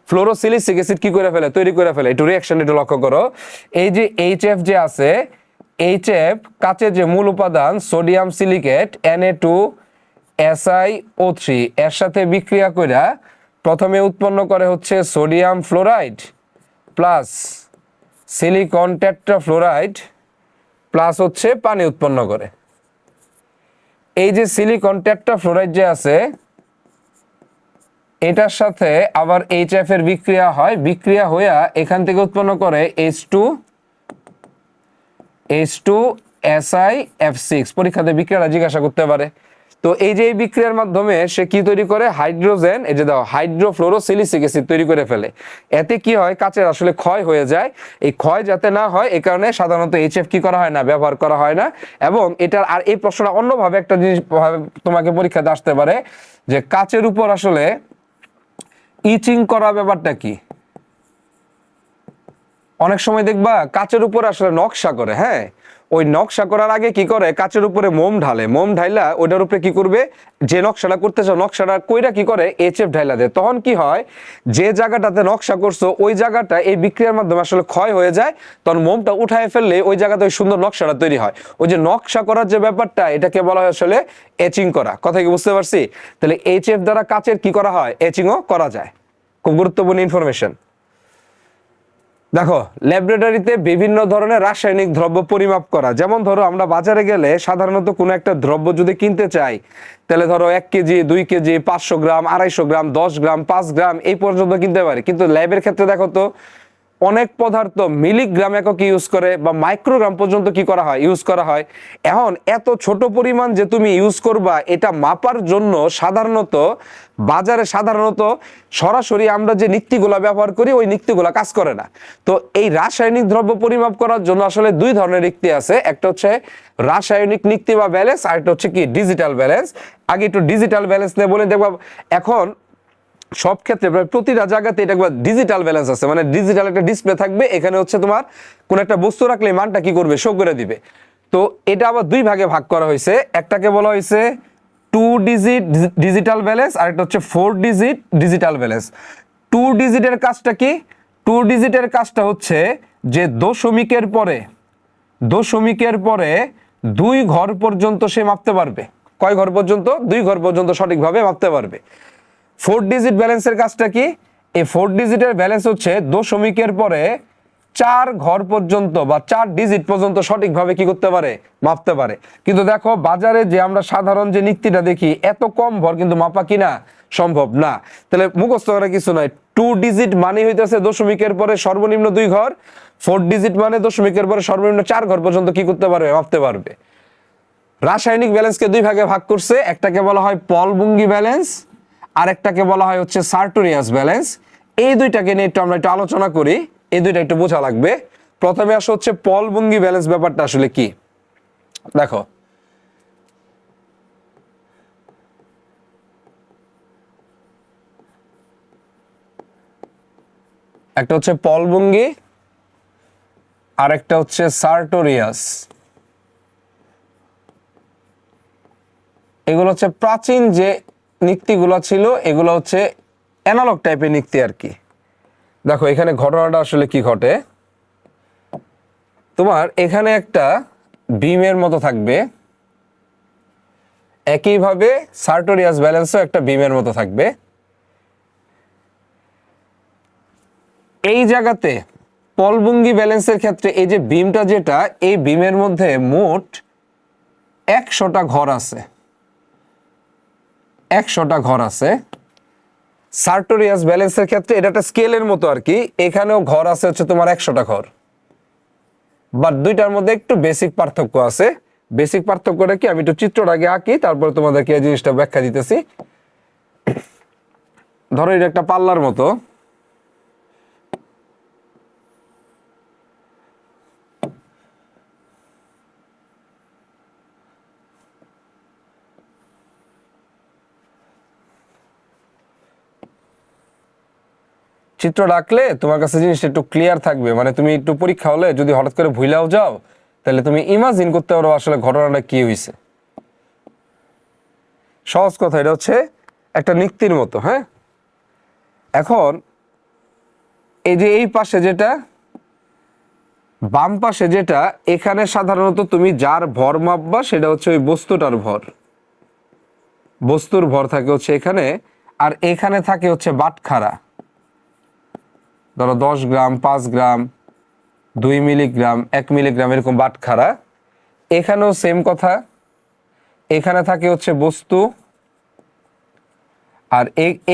A: ফ্লোরোসিলিসিক অ্যাসিড কি করে ফেলে, তৈরি করে ফেলে। একটু রিঅ্যাকশন একটু লক্ষ্য করো, এই যে HF যে আছে, HF কাচের যে মূল উপাদান সোডিয়াম সিলিকেট Na2SiO3 এর সাথে বিক্রিয়া করে প্রথমে উৎপন্ন করে হচ্ছে sodium fluoride plus silicon tetrafluoride plus হচ্ছে পানি উৎপন্ন করে। এই যে সিলিকন টেট্রাফ্লোরাইড যে আছে, এটার সাথে আবার HF এর বিক্রিয়া হয়, বিক্রিয়া হইয়া এখান থেকে উৎপন্ন করে H2SiF6। পরীক্ষাতে বিক্রিয়াটা জিজ্ঞাসা করতে পারে। তো এই যে এই বিক্রিয়ার মাধ্যমে সে কি তৈরি করে, হাইড্রোজেন, এই যে দাও হাইড্রোফ্লোরোসিলিসিক অ্যাসিড তৈরি করে ফেলে। এতে কি হয়, কাচের আসলে ক্ষয় হয়ে যায়। এই ক্ষয় যাতে না হয় এই কারণে সাধারণত HF কি করা হয় না, ব্যবহার করা হয় না। এবং এটার আর এই প্রশ্নটা অন্যভাবে একটা জিনিস তোমাকে পরীক্ষাতে আসতে পারে যে কাচের উপর আসলে ইচিং করা ব্যাপারটা কি। অনেক সময় দেখবা কাচের উপরে আসলে নকশা করে, হ্যাঁ, ওই নকশা করার আগে কি করে, কাচের উপরে মোম ঢালে, মোম ঢাইলা ওইটার উপরে কি করবে, যে নকশাটা করতেছে নকশাটা কইরা কি করে HF ঢাইলা দেয়। তখন কি হয়, যে জায়গাটাতে নকশা করছো ওই জায়গাটা এই বিক্রিয়ার মাধ্যমে আসলে ক্ষয় হয়ে যায়, তখন মোমটা উঠায় ফেললে ওই জায়গাতে ওই সুন্দর নকশাটা তৈরি হয়। ওই যে নকশা করার যে ব্যাপারটা, এটাকে বলা হয় আসলে এচিং করা। কথা কি বুঝতে পারছি? তাহলে HF দ্বারা কাচের কি করা হয়, এচিংও করা যায়। খুব গুরুত্বপূর্ণ ইনফরমেশন। দেখো, ল্যাবরেটরিতে বিভিন্ন ধরনের রাসায়নিক দ্রব্য পরিমাপ করা, যেমন ধরো আমরা বাজারে গেলে সাধারণত কোনো একটা দ্রব্য যদি কিনতে চাই, তাহলে ধরো 1 কেজি, 2 কেজি, 500 গ্রাম, 250 গ্রাম, 10 গ্রাম, 5 গ্রাম এই পর্যন্ত কিনতে পারি। কিন্তু ল্যাবের ক্ষেত্রে দেখো তো অনেক পদার্থ মিলিগ্রাম একক ইউজ করে বা মাইক্রোগ্রাম পর্যন্ত কি করা হয়, ইউজ করা হয়। এখন এত ছোট পরিমাণ যে তুমি ইউজ করবা, এটা মাপার জন্য সাধারণত বাজারে সরাসরি আমরা যে নিক্তিগুলা ব্যবহার করি ওই নিক্তিগুলা কাজ করে না। তো এই রাসায়নিক দ্রব্য পরিমাপ করার জন্য আসলে 2 ধরনের নিক্তি আছে। একটা হচ্ছে রাসায়নিক নিক্তি বা ব্যালেন্স, আর একটা হচ্ছে কি ডিজিটাল ব্যালেন্স। আগে একটু ডিজিটাল ব্যালেন্স নিয়ে বলে দেখবা। এখন সব ক্ষেত্রে প্রায় প্রতিটা জায়গাতে এটা একবার ডিজিটাল ব্যালেন্স আছে, মানে ডিজিটাল একটা ডিসপ্লে থাকবে, এখানে হচ্ছে তোমার কোন একটা বস্তু রাখলে মানটা কি করবে, শো করে দিবে। তো এটা আবার 2 ভাগে ভাগ করা হয়েছে। একটাকে বলা হয়েছে 2 ডিজিট ডিজিটাল ব্যালেন্স, আর একটা হচ্ছে 4 ডিজিট ডিজিটাল ব্যালেন্স। 2 ডিজিটের কাজটা কি? 2 ডিজিটের কাজটা হচ্ছে যে দশমিকের পরে 2 ঘর পর্যন্ত সে মাপতে পারবে। কয় ঘর পর্যন্ত? 2 ঘর পর্যন্ত সঠিকভাবে মাপতে পারবে। 4 ডিজিট ব্যালেন্সের কাজটা কি? এই 4 ডিজিটের ব্যালেন্স হচ্ছে দশমিকের পরে 4 ঘর পর্যন্ত বা 4 ডিজিট পর্যন্ত সঠিকভাবে কি করতে পারে, মাপতে পারে। কিন্তু দেখো বাজারে যে আমরা সাধারণ যে নিক্তিটা দেখি, এত কম ভর কিন্তু মাপা কিনা সম্ভব না। তাহলে মুখস্থ করা কিছু নয়। 2 ডিজিট মানে হইতেছে দশমিকের পরে সর্বনিম্ন 2 ঘর, 4 ডিজিট মানে দশমিকের পরে সর্বনিম্ন 4 ঘর পর্যন্ত কি করতে পারবে, মাপতে পারবে। রাসায়নিক ব্যালেন্সকে 2 ভাগে ভাগ করছে। একটাকে বলা হয় পলবুঙ্গি ব্যালেন্স, আরেকটাকে বলা হয় হচ্ছে সার্টোরিয়াস ব্যালেন্স। এই দুইটাকে নিয়ে আমরা একটু আলোচনা করি, এই দুইটা একটু বোঝা লাগবে। প্রথমে আসে হচ্ছে পলবুঙ্গি ব্যালেন্স ব্যাপারটা আসলে কি। দেখো, একটা হচ্ছে পলবুঙ্গি, আরেকটা হচ্ছে সার্টোরিয়াস। এগুলো হচ্ছে প্রাচীন যে নিক্তিগুলো ছিল, এগুলো হচ্ছে অ্যানালগ টাইপের নিক্তি আর কি। দেখো এখানে ঘটনাটা আসলে কি ঘটে, তোমার এখানে একটা বিমের মতো থাকবে, একইভাবে সার্টোরিয়াস ব্যালেন্সও একটা বিমের মতো থাকবে। এই জায়গাতে পলবুঙ্গি ব্যালেন্সের ক্ষেত্রে এই যে বিমটা, যেটা এই বিমের মধ্যে মোট 100টা ঘর আছে, 100টা ঘর আছে। সার্টোরিয়াস ব্যালেন্সের ক্ষেত্রে এটা একটা স্কেলের মতো আর কি, এখানেও ঘর আছে হচ্ছে তোমার 100টা ঘর। বাট দুইটার মধ্যে একটু বেসিক পার্থক্য আছে। বেসিক পার্থক্যটা কি, আমি একটু চিত্রটা আগে আঁকি, তারপরে তোমাদেরকে এই জিনিসটা ব্যাখ্যা দিতেছি। ধরো এটা একটা পাল্লার মতো, চিত্র রাখলে তোমার কাছে জিনিসটা একটু ক্লিয়ার থাকবে। মানে তুমি একটু পরীক্ষা হলে যদি হঠাৎ করে ভুলেও যাও, তাহলে তুমি ইমাজিন করতে পারো আসলে ঘটনাটা কি হয়েছে। সহজ কথা, এটা হচ্ছে একটা নিক্তির মতো। হ্যাঁ, এখন এই যে এই পাশে যেটা, বাম পাশে যেটা, এখানে সাধারণত তুমি যার ভর মাপবা সেটা হচ্ছে ওই বস্তুটার ভর, বস্তুর ভর থাকে হচ্ছে এখানে। আর এখানে থাকে হচ্ছে বাটখারা, ধরো 10 গ্রাম, 5 গ্রাম, 2 মিলিগ্রাম, 1 মিলিগ্রাম এরকম বাটখারা। এখানেও সেম কথা, এখানে থাকে হচ্ছে বস্তু, আর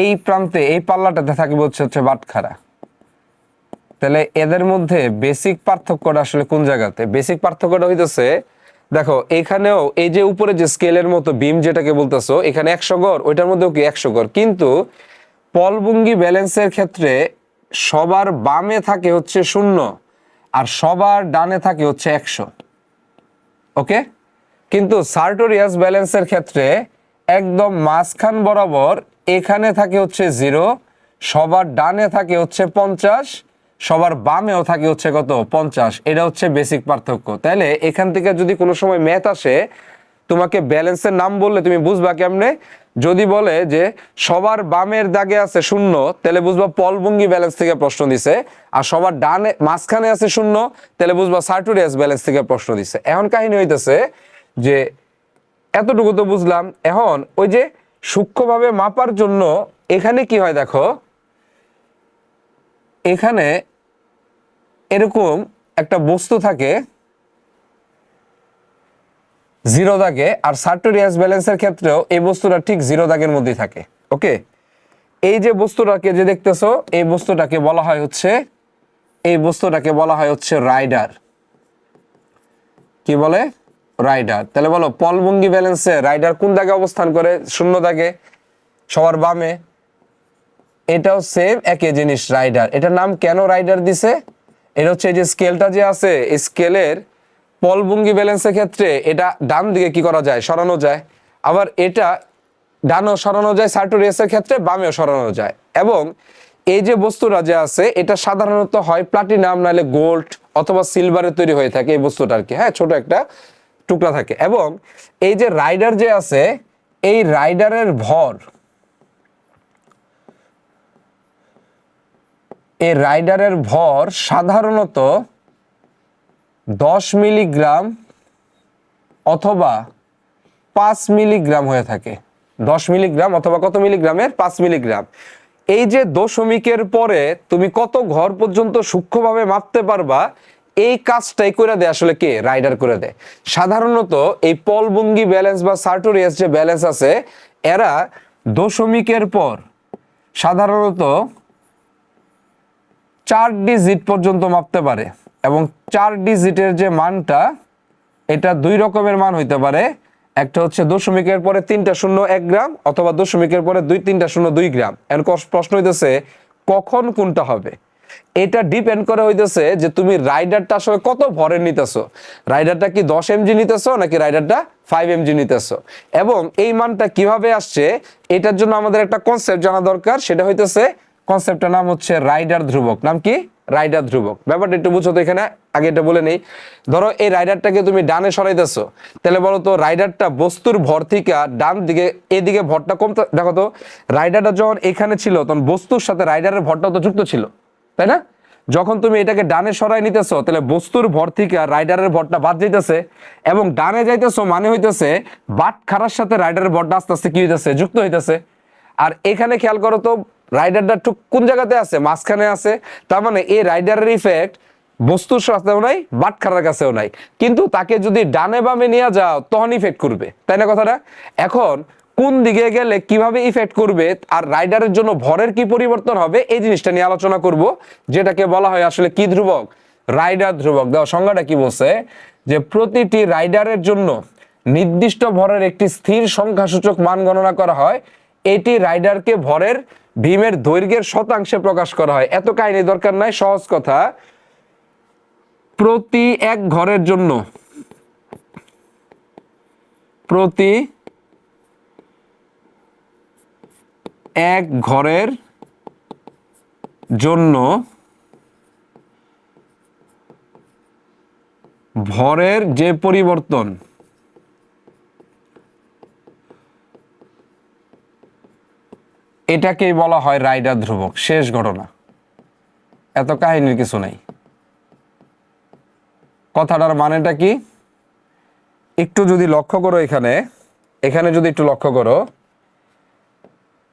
A: এই প্রান্তে এই পাল্লাটাতে থাকবে হচ্ছে বাটখারা। তাহলে এদের মধ্যে বেসিক পার্থক্যটা আসলে কোন জায়গাতে? বেসিক পার্থক্যটা হইতেছে, দেখো এখানেও এই যে উপরে যে স্কেলের মতো বিম যেটাকে বলতেছো, এখানে 100 গড়, ওইটার মধ্যেও কি 100 গড়, কিন্তু পলভঙ্গি ব্যালেন্সের ক্ষেত্রে সবার বামে থাকে হচ্ছে 0 আর সবার ডানে থাকে হচ্ছে 100। ওকে, কিন্তু সার্টোরিয়াস ব্যালেন্সের ক্ষেত্রে একদম মাঝখান বরাবর এখানে থাকে হচ্ছে 0, সবার ডানে থাকে হচ্ছে 50, সবার বামেও থাকে হচ্ছে কত 50। এটা হচ্ছে বেসিক পার্থক্য। তাহলে এখান থেকে যদি কোনো সময় ম্যাথ আসে, তোমাকে ব্যালেন্সের নাম বললে তুমি বুঝবা কেমনে? যদি বলে যে সবার বামের দাগে আছে 0, তাহলে বুঝবা পলভঙ্গি ব্যালেন্স থেকে প্রশ্ন দিছে, আর সবার ডানে মাঝখানে আছে 0, তাহলে বুঝবা সার্টোরিয়াস ব্যালেন্স থেকে প্রশ্ন দিছে। এখন কাহিনী হইতেছে যে এতটুকু তো বুঝলাম, এখন ওই যে সূক্ষ্মভাবে মাপার জন্য এখানে কি হয় দেখো, এখানে এরকম একটা বস্তু থাকে 0 দাগে, আর সার্টোরিয়াস ব্যালেন্সের ক্ষেত্রেও এই বস্তুটা ঠিক 0 দাগের মধ্যেই থাকে। ওকে, এই যে বস্তুটাকে যে দেখতেছো, এই বস্তুটাকে বলা হয় হচ্ছে রাইডার। কি বলে? রাইডার। তাহলে বলো পলভঙ্গি ব্যালেন্সে রাইডার কোন দাগে অবস্থান করে? 0 দাগে, সবার বামে। এটাও সেম একই জিনিস, রাইডার। এটার নাম কেন রাইডার দিছে? এটা হচ্ছে এই যে স্কেলটা যে আছে, এই স্কেলের পলভঙ্গি ব্যালেন্সের ক্ষেত্রে এটা ডান দিকে কি করা যায়? সরানো যায়। আবার এটা ডানও সরানো যায়, সার্টোরিয়াসের ক্ষেত্রে বামেও সরানো যায়। এবং এই যে বস্তুটা যে আছে, এটা সাধারণত হয় প্লাটিনাম নাহলে গোল্ড অথবা সিলভারের তৈরি হয়ে থাকে এই বস্তুটা আর কি। হ্যাঁ, ছোট একটা টুকরা থাকে। এবং এই যে রাইডার যে আছে, এই রাইডারের ভর, এই রাইডারের ভর সাধারণত 10 মিলিগ্রাম অথবা 5 মিলিগ্রাম হয়ে থাকে। 10 মিলিগ্রাম অথবা কত মিলিগ্রামের? 5 মিলিগ্রাম। এই যে দশমিকের পরে তুমি কত ঘর পর্যন্ত সূক্ষ্মভাবে মাপতে পারবা, এই কাজটাই করে দেয় আসলে কে? রাইডার করে দেয়। সাধারণত এই পলভঙ্গি ব্যালেন্স বা সার্টোরিয়াস যে ব্যালেন্স আছে, এরা দশমিকের পর সাধারণত 4 ডিজিট পর্যন্ত মাপতে পারে। এবং 4 ডিজিটের যে মানটা, এটা 2 রকমের মান হইতে পারে। একটা হচ্ছে দশমিকের পরে 3টা শূন্য 1 গ্রাম, অথবা দশমিকের পরে 3টা শূন্য 2 গ্রাম। এখন প্রশ্ন হইতেছে কখন কোনটা হবে? এটা ডিপেন্ড করে হইতেছে যে তুমি রাইডারটা আসলে কত ভরের নিতেছো। রাইডারটা কি 10 mg নিতেছো নাকি রাইডারটা 5 mg নিতেছো, এবং এই মানটা কিভাবে আসছে, এটার জন্য আমাদের একটা কনসেপ্ট জানা দরকার। সেটা হইতেছে, কনসেপ্টটার নাম হচ্ছে রাইডার ধ্রুবক। নাম কি? রাইডার ধ্রুবক। ব্যাপারটা একটু বুঝো তো এখানে, আগে এটা বলে নেই। ধরো এই রাইডারটাকে তুমি ডানে সরাইতেছো, তাহলে বলো তো রাইডারটা বস্তুর ভর থেকে ডান দিকে, এদিকে ভরটা কমতে, দেখো তো রাইডারটা যখন এখানে ছিল তখন বস্তুর সাথে রাইডারের ভরটাও তো যুক্ত ছিল, তাই না? যখন তুমি এটাকে ডানে সরাই নিতেছো, তাহলে বস্তুর ভর থেকে রাইডারের ভরটা বাদ যাইতেছে, এবং ডানে যাইতেছো মানে হইতেছে বাটখারার সাথে রাইডারের ভরটা আস্তে আস্তে কি হইতেছে? যুক্ত হইতেছে। আর এখানে খেয়াল করো তো, রাইডারটা ঠিক কোন জায়গাতে আছে? মাঝখানে আছে। তার মানে এই রাইডারের ইফেক্ট বস্তুর সাথেও নাই, বাটখারার কাছেও নাই, কিন্তু তাকে যদি ডানে বামে নিয়ে যাও তখন ইফেক্ট করবে, তাই না কথাটা? এখন কোন দিকে গেলে কিভাবে ইফেক্ট করবে আর রাইডারের জন্য ভরের কি পরিবর্তন হবে, এই জিনিসটা নিয়ে আলোচনা করব, যেটাকে বলা হয় আসলে কি ধ্রুবক? রাইডার ধ্রুবক। দাও সংজ্ঞাটা কি বলছে, যে প্রতিটি রাইডারের জন্য নির্দিষ্ট ভরের একটি স্থির সংখ্যাসূচক মান গণনা করা হয়। এটি রাইডারকে ভরের ভীমের দৈর্ঘ্যের শতাংশে প্রকাশ করা হয়। এত কাহিনী দরকার নাই, সহজ কথা। প্রতি এক ঘরের জন্য, প্রতি এক ঘরের জন্য ভরের যে পরিবর্তন, এটাকেই বলা হয় রাইডার ধ্রুবক। শেষ ঘটনা, এত কাহিনীর কিছু নাই। কথাটার মানেটা কি একটু যদি লক্ষ্য করো, এখানে এখানে যদি একটু লক্ষ্য করো,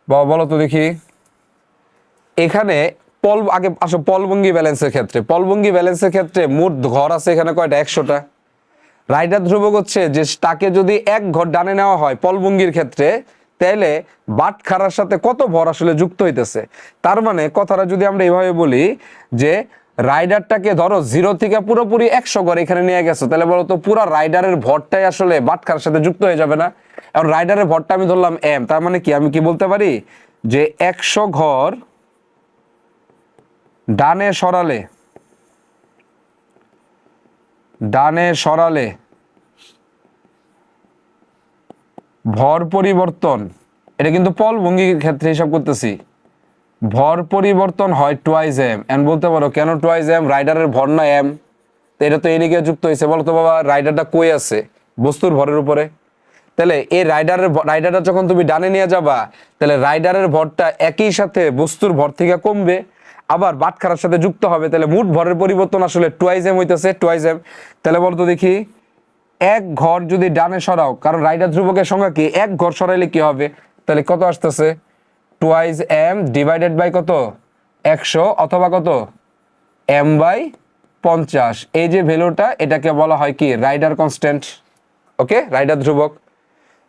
A: বলো তো দেখি, এখানে আগে আসো পলভঙ্গি ব্যালেন্সের ক্ষেত্রে। পলভঙ্গি ব্যালেন্সের ক্ষেত্রে মোট ঘর আছে এখানে কয়টা? 100টা। রাইডার ধ্রুবক হচ্ছে যে তাকে যদি এক ঘর ডানে নেওয়া হয় পলভঙ্গির ক্ষেত্রে, তাহলে বাটখারার সাথে কত ভর আসলে যুক্ত হইতেছে। তার মানে কথাটা যদি আমরা এইভাবে বলি যে রাইডারটাকে ধরো 0 থেকে পুরোপুরি 100 ঘর এখানে নিয়ে গেছো, তাহলে বলো তো পুরো রাইডারের ভরটাই আসলে বাটখারার সাথে যুক্ত হয়ে যাবে না? এখন রাইডারের ভরটা আমি ধরলাম m, তার মানে কি আমি কি বলতে পারি যে 100 ঘর ডানে সরালে ভর পরিবর্তন, এটা কিন্তু পল ভঙ্গির ক্ষেত্রে হিসাব করতেছি, ভর পরিবর্তন হয় টুয়াইজ এম। এন্ড বলতে পারো কেন টুয়াইজ এম, রাইডারের ভর না এম, তো এটা তো এদিকে যুক্ত হয়েছে। বলো তো বাবা রাইডারটা কই আছে? বস্তুর ভরের উপরে। তাহলে এই রাইডারটা যখন তুমি ডানে নিয়ে যাবা, তাহলে রাইডারের ভরটা একই সাথে বস্তুর ভর থেকে কমবে, আবার বাটখারার সাথে যুক্ত হবে, তাহলে মোট ভরের পরিবর্তন আসলে টুয়াইজ এম হইতেছে, টুয়াইজ এম। তাহলে বলতো দেখি, এক ঘর যদি ডানে সরাও, কারণ রাইডার ধ্রুবকের সংখ্যা কি, এক ঘর সরাইলে কি হবে, তাহলে কত আসতেছে টুয়াইজ এম ডিভাইডেড বাই কত 100 অথবা কত m বাই 50। এই যে ভ্যালুটা এটাকে বলা হয় কি রাইডার কনস্ট্যান্ট। ওকে, রাইডার ধ্রুবক।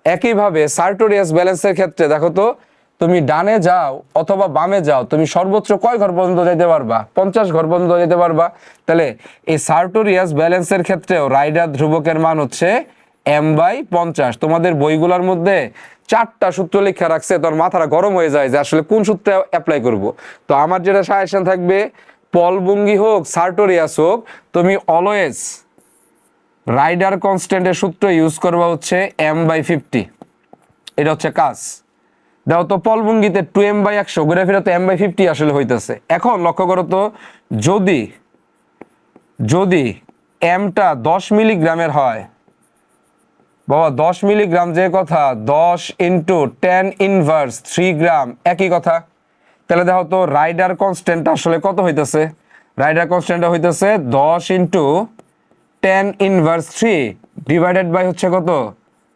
A: একইভাবে সার্টোরিয়াস ব্যালেন্সের ক্ষেত্রে দেখো তো, তুমি ডানে যাও অথবা বামে যাও, তুমি সর্বোচ্চ কয় ঘর পর্যন্ত যেতে পারবা? 50 ঘর পর্যন্ত যেতে পারবা। তাহলে এই সার্টোরিয়াস ব্যালেন্সের ক্ষেত্রেও রাইডার ধ্রুবকের মান হচ্ছে m বাই 50। তোমাদের বইগুলোর মধ্যে 4টা সূত্র লেখা রাখছে, তোর মাথাটা গরম হয়ে যায় যে আসলে কোন সূত্রে অ্যাপ্লাই করব। তো আমার যেটা সাজেশন থাকবে, পল ভঙ্গি হোক সার্টোরিয়াস হোক, তুমি অলওয়েজ রাইডার কনস্ট্যান্টের সূত্র ইউজ করবা হচ্ছে m বাই 50। এটা হচ্ছে কাজ। দেখো তো পল ভঙ্গিতে 2m বাই 100 ঘুরে ফিরে তো m বাই 50 আসলে হইতেছে। এখন লক্ষ্য করো তো, যদি mটা 10 মিলিগ্রামের হয়, বাবা 10 মিলিগ্রাম যে কথা, 10 ইন্টু 10 ইনভার্স 3 গ্রাম একই কথা। তাহলে দেখো তো রাইডার কনস্ট্যান্ট আসলে কত হইতেছে, রাইডার কনস্ট্যান্টটা হইতেছে 10 ইন্টু 10 ইনভার্স 3 ডিভাইডেড বাই হচ্ছে কত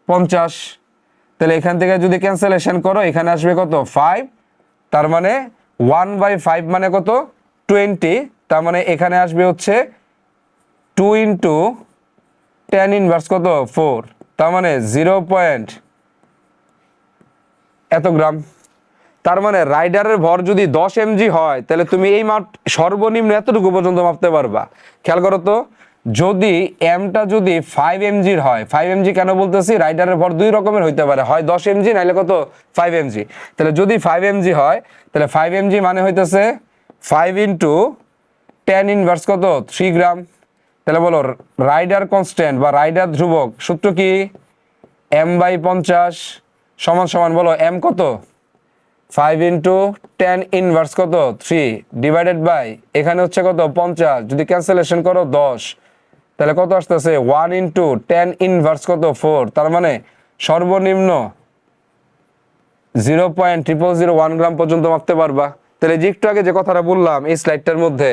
A: 50। তাহলে এখান থেকে যদি ক্যান্সেলেশন করো, এখানে আসবে কত 5, তার মানে 1/5 মানে কত 20, তার মানে এখানে আসবে হচ্ছে 2 ইন্টু 10 ইনভার্স কত 4, তার মানে 0. এত গ্রাম। তার মানে রাইডারের ভর যদি 10 mg হয়, তাহলে তুমি এই মাপ সর্বনিম্ন এতটুকু পর্যন্ত মাপতে পারবা। খেয়াল করো তো, যদি এমটা যদি 5 mg হয়, 5 mg কেন বলতেছি, রাইডারের ভর দুই রকমের হইতে পারে, হয় 10 mg নাইলে কত 5 mg। তাহলে যদি 5 mg হয়, তাহলে 5 mg মানে হইতেছে 5 ইন্টু 10 ইনভার্স কত 3 গ্রাম। তাহলে বলো রাইডার কনস্ট্যান্ট বা রাইডার ধ্রুবক সূত্র কি, m বাই 50 সমান সমান বলো m কত 5 ইন্টু 10 ইনভার্স কত 3 ডিভাইডেড বাই এখানে হচ্ছে কত 50, যদি ক্যান্সেলেশন করো 10, তাহলে কত আসতেছে 1 ইন্টু 10 ইনভার্স কত 4, তার মানে সর্বনিম্ন 0.0001 গ্রাম পর্যন্ত মাপতে পারবা। তাহলে যে একটু আগে যে কথাটা বললাম এই স্লাইডটার মধ্যে,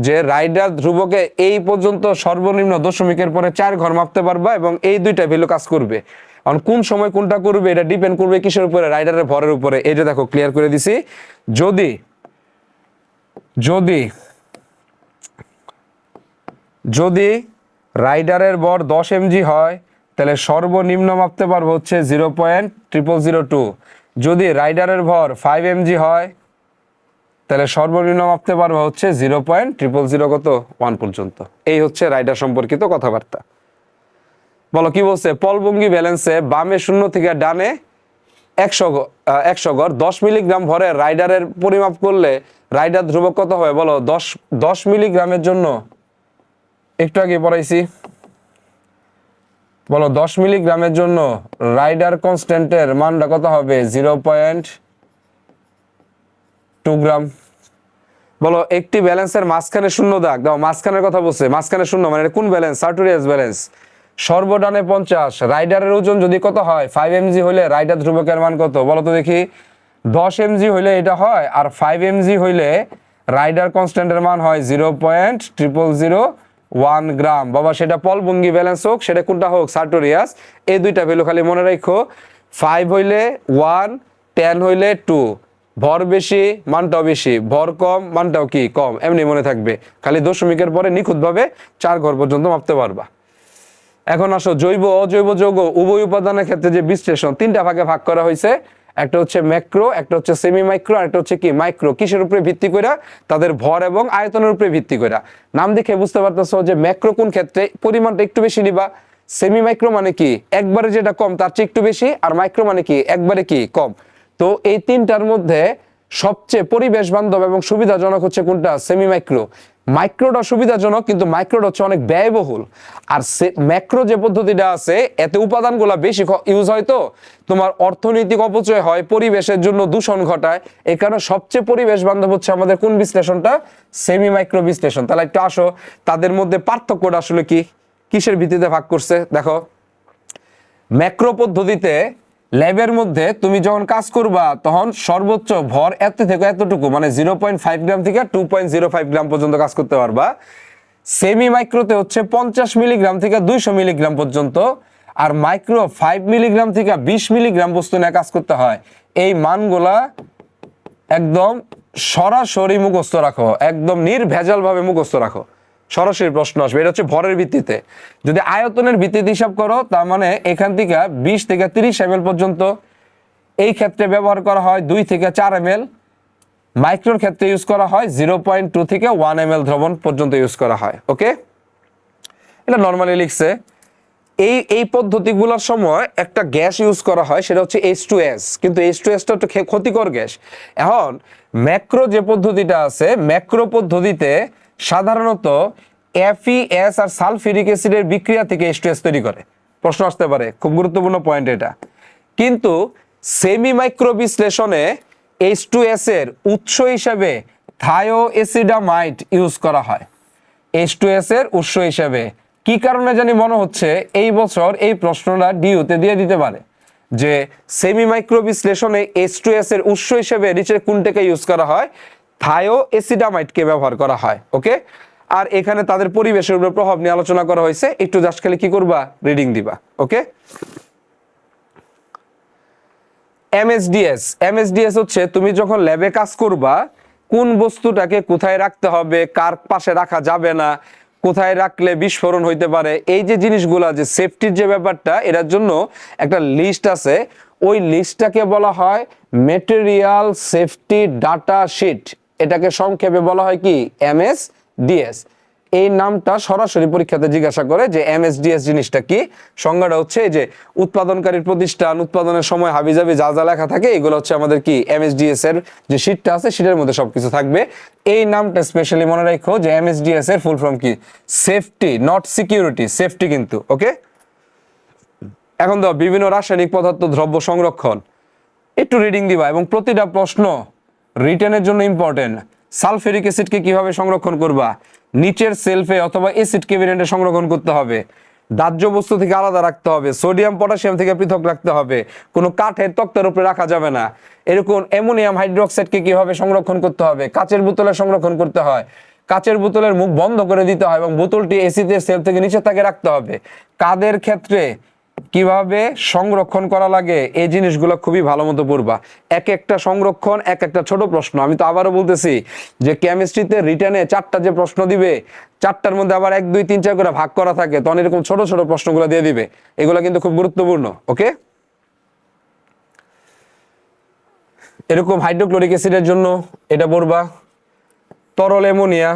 A: যে রাইডার ধ্রুবকে এই পর্যন্ত সর্বনিম্ন দশমিকের পরে 4 ঘর মাপতে পারবা, এবং এই দুইটা ভ্যালু কাজ করবে। কারণ কোন সময় কোনটা করবে এটা ডিপেন্ড করবে কিসের উপরে, রাইডারের ভরের উপরে। এই যে দেখো ক্লিয়ার করে দিছি, যদি রাইডারের ভর 10 mg হয়, তাহলে সর্বনিম্ন মাপতে পারবো হচ্ছে 0.0002। যদি রাইডারের ভর 5 mg হয়, তাহলে সর্বনিম্ন মাপতে পারবো হচ্ছে 0.000 পর্যন্ত। এই হচ্ছে রাইডার সম্পর্কিত কথাবার্তা। বলো কি বলছে, পল ভঙ্গি ব্যালেন্সে বামে 0 থেকে ডানে 100 ঘর 10 মিলিগ্রাম ভরে রাইডারের পরিমাপ করলে রাইডার ধ্রুবক কত হবে বলো। 10 মিলিগ্রামের জন্য একটু আগে পড়াইছি, বলো 10 মিলিগ্রামের জন্য রাইডার কনস্ট্যান্টের মানটা কত হবে 0.2 গ্রাম। বলো একটি ব্যালেন্সের মাঝখানে শূন্য দাগ দাও, মাঝখানের কথা বলছে, মাঝখানে শূন্য মানে এটা কোন ব্যালেন্স, সার্টোরিয়াস ব্যালেন্স। সর্বডানে 50, রাইডারের ওজন যদি কত হয় 5 mg হইলে রাইডার ধ্রুবকের মান কত বলো তো দেখি। 10 mg হইলে এটা হয়, আর 5 mg হইলে রাইডার কনস্ট্যান্টের মান হয় 0.0001 গ্রাম। বাবা সেটা পল ভঙ্গি ব্যালেন্স হোক, সেটা কোনটা হোক সার্টোরিয়াস, এই দুইটা ভ্যালু খালি মনে রাখো। 5 হইলে 1, 10 হইলে 2, ভর বেশি মানটাও বেশি, ভর কম মানটাও কি কম, এমনি মনে থাকবে। খালি দশমিকের পরে নিখুঁতভাবে 4 ঘর পর্যন্ত মাপতে পারবা। এখন আসো জৈব অজৈব যৌগ উভয় উপাদানের ক্ষেত্রে যে বিশ্লেষণ 3টা ভাগে ভাগ করা হয়েছে। একটা হচ্ছে ম্যাক্রো, একটা হচ্ছে সেমি মাইক্রো, আর একটা হচ্ছে কি মাইক্রো। কিসের উপরে ভিত্তি করে? তাদের ভর এবং আয়তনের উপরে ভিত্তি করে। নাম দেখে বুঝতে পারতেছো যে ম্যাক্রো কোন ক্ষেত্রে পরিমাণটা একটু বেশি নিবা, সেমি মাইক্রো মানে কি একবারে যেটা কম তার চেয়ে একটু বেশি, আর মাইক্রো মানে কি একবারে কি কম। তো এই তিনটার মধ্যে সবচেয়ে পরিবেশ বান্ধব এবং সুবিধাজনক হচ্ছে কোনটা? Semi micro. মাইক্রোটা সুবিধাজনক, কিন্তু মাইক্রোটা হচ্ছে অনেক ব্যয়বহুল। আর ম্যাক্রো যে পদ্ধতিটা আছে এতে উপাদানগুলো বেশি ইউজ হয়, তো তোমার অর্থনৈতিক অপচয় হয়, পরিবেশের জন্য দূষণ ঘটায়। এই কারণে সবচেয়ে পরিবেশ বান্ধব হচ্ছে আমাদের কোন বিশ্লেষণটা? সেমি মাইক্রো বিশ্লেষণ। তাহলে একটু আসো তাদের মধ্যে পার্থক্যটা আসলে কি, কিসের ভিত্তিতে ভাগ করছে দেখো। ম্যাক্রো পদ্ধতিতে ল্যাবের মধ্যে তুমি যখন কাজ করবা তখন সর্বোচ্চ ভর এত থেকে এতটুকু, মানে 0.5 গ্রাম থেকে 2.05 গ্রাম পর্যন্ত কাজ করতে পারবা। সেমি মাইক্রোতে হচ্ছে 50 মিলিগ্রাম থেকে 200 মিলিগ্রাম পর্যন্ত, আর মাইক্রো 5 মিলিগ্রাম থেকে 20 মিলিগ্রাম বস্তু নিয়ে কাজ করতে হয়। এই মানগুলা একদম সরাসরি মুখস্থ রাখো, একদম নির্ভেজাল ভাবে মুখস্থ রাখো, সরাসরি প্রশ্ন আসবে। এটা হচ্ছে ভরের ভিত্তিতে। যদি আয়তনের ভিত্তিতে হিসাব করো তার মানে এখান থেকে 20 থেকে 30 ml পর্যন্ত, এই ক্ষেত্রে ব্যবহার করা হয় 2 থেকে 4 ml। মাইক্রোর ক্ষেত্রে ইউজ করা হয় 0.2 থেকে 1 ml দ্রবণ পর্যন্ত ইউজ করা হয়। ওকে, এটা নর্মালি লিখছে। এই পদ্ধতিগুলোর সময় একটা গ্যাস ইউজ করা হয়, সেটা হচ্ছে H2S, কিন্তু H2S-টা একটু ক্ষতিকর গ্যাস। এখন ম্যাক্রো যে পদ্ধতিটা আছে, ম্যাক্রো পদ্ধতিতে সাধারণত FeS আর সালফিউরিক অ্যাসিডের বিক্রিয়া থেকে H2S তৈরি করে। প্রশ্ন আসতে পারে, খুব গুরুত্বপূর্ণ পয়েন্ট এটা। কিন্তু সেমি মাইক্রো বিশ্লেষণে H2S এর উৎস হিসেবে থায়োএসিডামাইড ইউজ করা হয়। H2S এর উৎস হিসেবে কি কারণে জানি মনে হচ্ছে এই বছর এই প্রশ্নটা ডিউতে দিয়ে দিতে পারে, যে সেমি মাইক্রো বিশ্লেষণে H2S এর উৎস হিসেবে নিচের কোনটাকে ইউজ করা হয়? থায়োএসিডামাইডকে ব্যবহার করা হয়। ওকে, আর এখানে তাদের পরিবেশের উপর প্রভাব নিয়ে আলোচনা করা হয়েছে। একটু জাস্ট খালি কি করবা? রিডিং দিবা। ওকে, MSDS হচ্ছে তুমি যখন ল্যাবে কাজ করবা কোন বস্তুটাকে কোথায় রাখতে হবে, কার পাশে রাখা যাবে না, কোথায় রাখলে বিস্ফোরণ হইতে পারে, এই যে জিনিসগুলা, যে সেফটির যে ব্যাপারটা, এটার জন্য একটা লিস্ট আছে। ওই লিস্টটাকে বলা হয় ম্যাটেরিয়াল সেফটি ডাটা শিট। এটাকে সংক্ষেপে বলা হয় কি? MSDS। এই নামটা সরাসরি পরীক্ষাতে জিজ্ঞাসা করে যে MSDS জিনিসটা কি। সংজ্ঞাটা হচ্ছে যে উৎপাদনকারীর প্রতিষ্ঠান, উৎপাদনের সময় হাবিজাবি যা যা লেখা থাকে এগুলো হচ্ছে আমাদের কি MSDS এর যে শীটটা আছে সেটার মধ্যে সবকিছু থাকবে। এই নামটা স্পেশালি মনে রাখো যে MSDS এর ফুল ফর্ম কি? সেফটি, নট সিকিউরিটি, সেফটি কিন্তু। ওকে, এখন দাও বিভিন্ন রাসায়নিক পদার্থ দ্রব্য সংরক্ষণ, একটু রিডিং দিবা এবং প্রতিটা প্রশ্ন রিটেনের জন্য ইম্পর্টেন্ট। সালফিউরিক অ্যাসিডকে কিভাবে সংরক্ষণ করবা? নিচের সেলফে অথবা অ্যাসিড ক্যাবিনেটে সংরক্ষণ করতে হবে, দাহ্য বস্তু থেকে আলাদা রাখতে হবে, সোডিয়াম পটাশিয়াম থেকে পৃথক রাখতে হবে, কোনো কাঠের তক্তার উপরে রাখা যাবে না। এরকম অ্যামোনিয়াম হাইড্রোক্সাইডকে কিভাবে সংরক্ষণ করতে হবে? কাচের বোতলে সংরক্ষণ করতে হয়, কাচের বোতলের মুখ বন্ধ করে দিতে হয় এবং বোতলটি এসিদের সেল থেকে নিচে তাকে রাখতে হবে। কাদের ক্ষেত্রে কিভাবে সংরক্ষণ করা লাগে এই জিনিসগুলো খুবই ভালো মতো পড়বা। এক একটা সংরক্ষণ এক একটা ছোট প্রশ্ন। আমি তো আবারও বলতেছি যে কেমিস্ট্রিতে রিটেনে 4টা যে প্রশ্ন দিবে, 4টার মধ্যে আবার 1 2 3 4 করে ভাগ করা থাকে, তখন এরকম ছোট ছোট প্রশ্নগুলো দিয়ে দিবে। এগুলো কিন্তু খুব গুরুত্বপূর্ণ। ওকে, এরকম হাইড্রোক্লোরিক অ্যাসিডের জন্য এটা পড়বা। তরল অ্যামোনিয়া,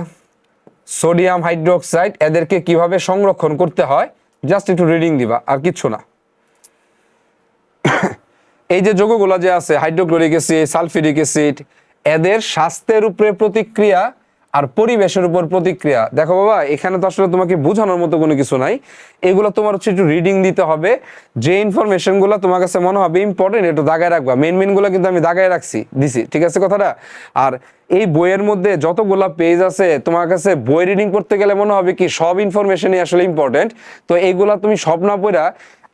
A: সোডিয়াম হাইড্রোক্সাইড, এদেরকে কিভাবে সংরক্ষণ করতে হয় জাস্ট একটু রিডিং দিবা, আর কিচ্ছু না। এই যে যৌগগুলো যে আছে, হাইড্রোক্লোরিক অ্যাসিড, সালফিউরিক অ্যাসিড, এদের স্বাস্থ্যের উপরে প্রতিক্রিয়া আর পরিবেশের উপর প্রতিক্রিয়া। দেখো বাবা, এখানে তো আসলে তোমাকে বোঝানোর মতো কোনো কিছু নাই, এগুলো তোমার হচ্ছে একটু রিডিং দিতে হবে। যে ইনফরমেশন গুলো তোমার কাছে মনে হবে ইম্পর্টেন্ট একটু দাগায় রাখবা। মেন গুলো কিন্তু আমি দাগায় দিছি, ঠিক আছে কথাটা? আর এই বইয়ের মধ্যে যতগুলা পেজ আছে তোমার কাছে বই রিডিং করতে গেলে মনে হবে কি সব ইনফরমেশনই আসলে ইম্পর্টেন্ট। তো এইগুলা তুমি সব না পড়া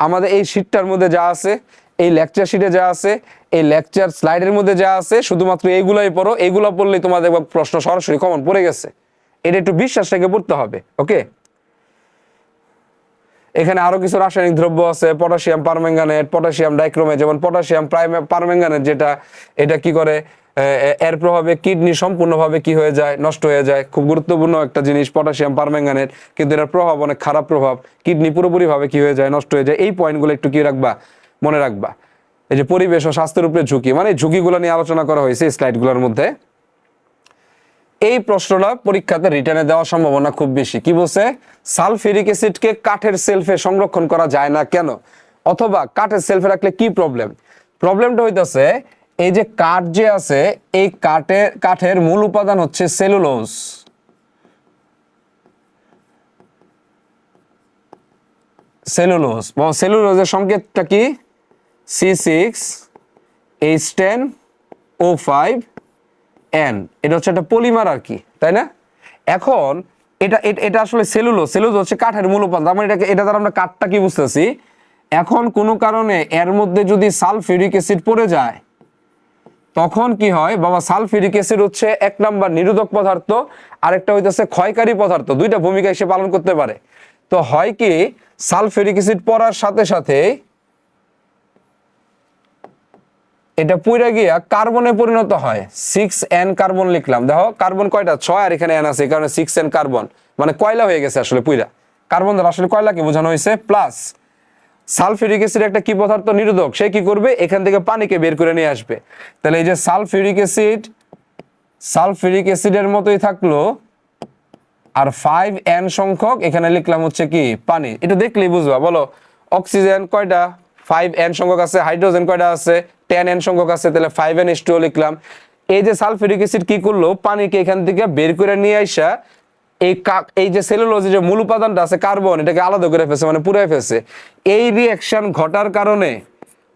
A: আমাদের এই শীটটার মধ্যে যা আছে, এই লেকচার শিটে যা আছে, এই লেকচার স্লাইডের মধ্যে যা আছে, শুধুমাত্র এইগুলাই পড়ো। এইগুলো পড়লেই তোমাদের প্রশ্ন সরাসরি কমন পড়ে গেছে। এটা একটু বিশ্বাস রেখে পড়তে হবে। ওকে, এখানে আরো কিছু রাসায়নিক দ্রব্য আছে, পটাশিয়াম পারম্যাঙ্গানেট, পটাশিয়াম ডাইক্রোমেট। যেমন পটাশিয়াম পারম্যাঙ্গানেট যেটা, এটা কি করে, এর প্রভাবে কিডনি সম্পূর্ণভাবে কি হয়ে যায়? নষ্ট হয়ে যায়। খুব গুরুত্বপূর্ণ একটা জিনিস পটাশিয়াম পারম্যাঙ্গানেট, কিন্তু এর প্রভাব অনেক খারাপ প্রভাব। কিডনি পুরোপুরি ভাবে কি হয়ে যায়? নষ্ট হয়ে যায়। এই পয়েন্টগুলো একটু কি রাখবা? মনে রাখবা। এই যে পরিবেশ ও স্বাস্থ্যের উপরে ঝুঁকি, মানে ঝুঁকিগুলো নিয়ে আলোচনা করা হয়েছে স্লাইডগুলোর মধ্যে। এই প্রশ্নটা পরীক্ষাতে রিটার্নে দেওয়ার সম্ভাবনা খুব বেশি। কি বলছে? সালফিউরিক অ্যাসিডকে কাঠের সেলফে সংরক্ষণ করা যায় না কেন, অথবা কাঠের সেলফে রাখলে কি প্রবলেম। প্রবলেমটা হইতাছে এই যে কাঠ যে আছে, এই কাঠের মূল উপাদান হচ্ছে সেলুলোজ। সেলুলোজের সংকেতটা কি? C6H10O5 N। এটা হচ্ছে একটা পলিমার আর কি, তাই না? এখন এটা আসলে সেলুলোজ হচ্ছে কাঠের মূল উপাদান। মানে এটা দ্বারা আমরা কাঠটা কি বুঝতেছি। এখন কোনো কারণে এর মধ্যে যদি সালফিউরিক অ্যাসিড পড়ে যায়, তখন কি হয় বাবা? সালফিউরিক অ্যাসিড হচ্ছে এক নাম্বার নিরোধক পদার্থ, আরেকটা হইতেছে ক্ষয়কারী পদার্থ। দুইটা ভূমিকা সে পালন করতে পারে। তো হয় কি, সালফিউরিক অ্যাসিড পড়ার সাথে সাথে এটা পুইরা গিয়া কার্বনে পরিণত হয়। 6N কার্বন লিখলাম, দেখো কার্বন কয়টা? 6, আর এখানে N আছে, এই কারণে 6N কার্বন, মানে কয়লা হয়ে গেছে আসলে পুইরা। কার্বন দ্বারা আসলে কয়লাকে বোঝানো হয়েছে। প্লাস সালফিউরিক অ্যাসিড একটা কি পদার্থ? নিরোধক। সে কি করবে? এখান থেকে পানিকে বের করে নিয়ে আসবে। তাহলে এই যে সালফিউরিক অ্যাসিডের মতোই থাকলো, আর 5N সংখ্যক এখানে লিখলাম হচ্ছে কি? পানি। এটা দেখলেই বুঝবা। বলো, অক্সিজেন কয়টা? 5N সংখ্যক আছে। হাইড্রোজেন কয়টা আছে? 10N সংখ্যক আছে। তাহলে 5NH2 লিখলাম। এই যে সালফিউরিক অ্যাসিড কি করলো? পানিকে এখান থেকে বের করে নিয়ে আসা এই যে সেলুলোজের যে মূল উপাদানটা আছে কার্বন, এটাকে আলাদা করে ফেলছে, মানে পুরাই ফেলছে। এই রিঅ্যাকশন ঘটার কারণে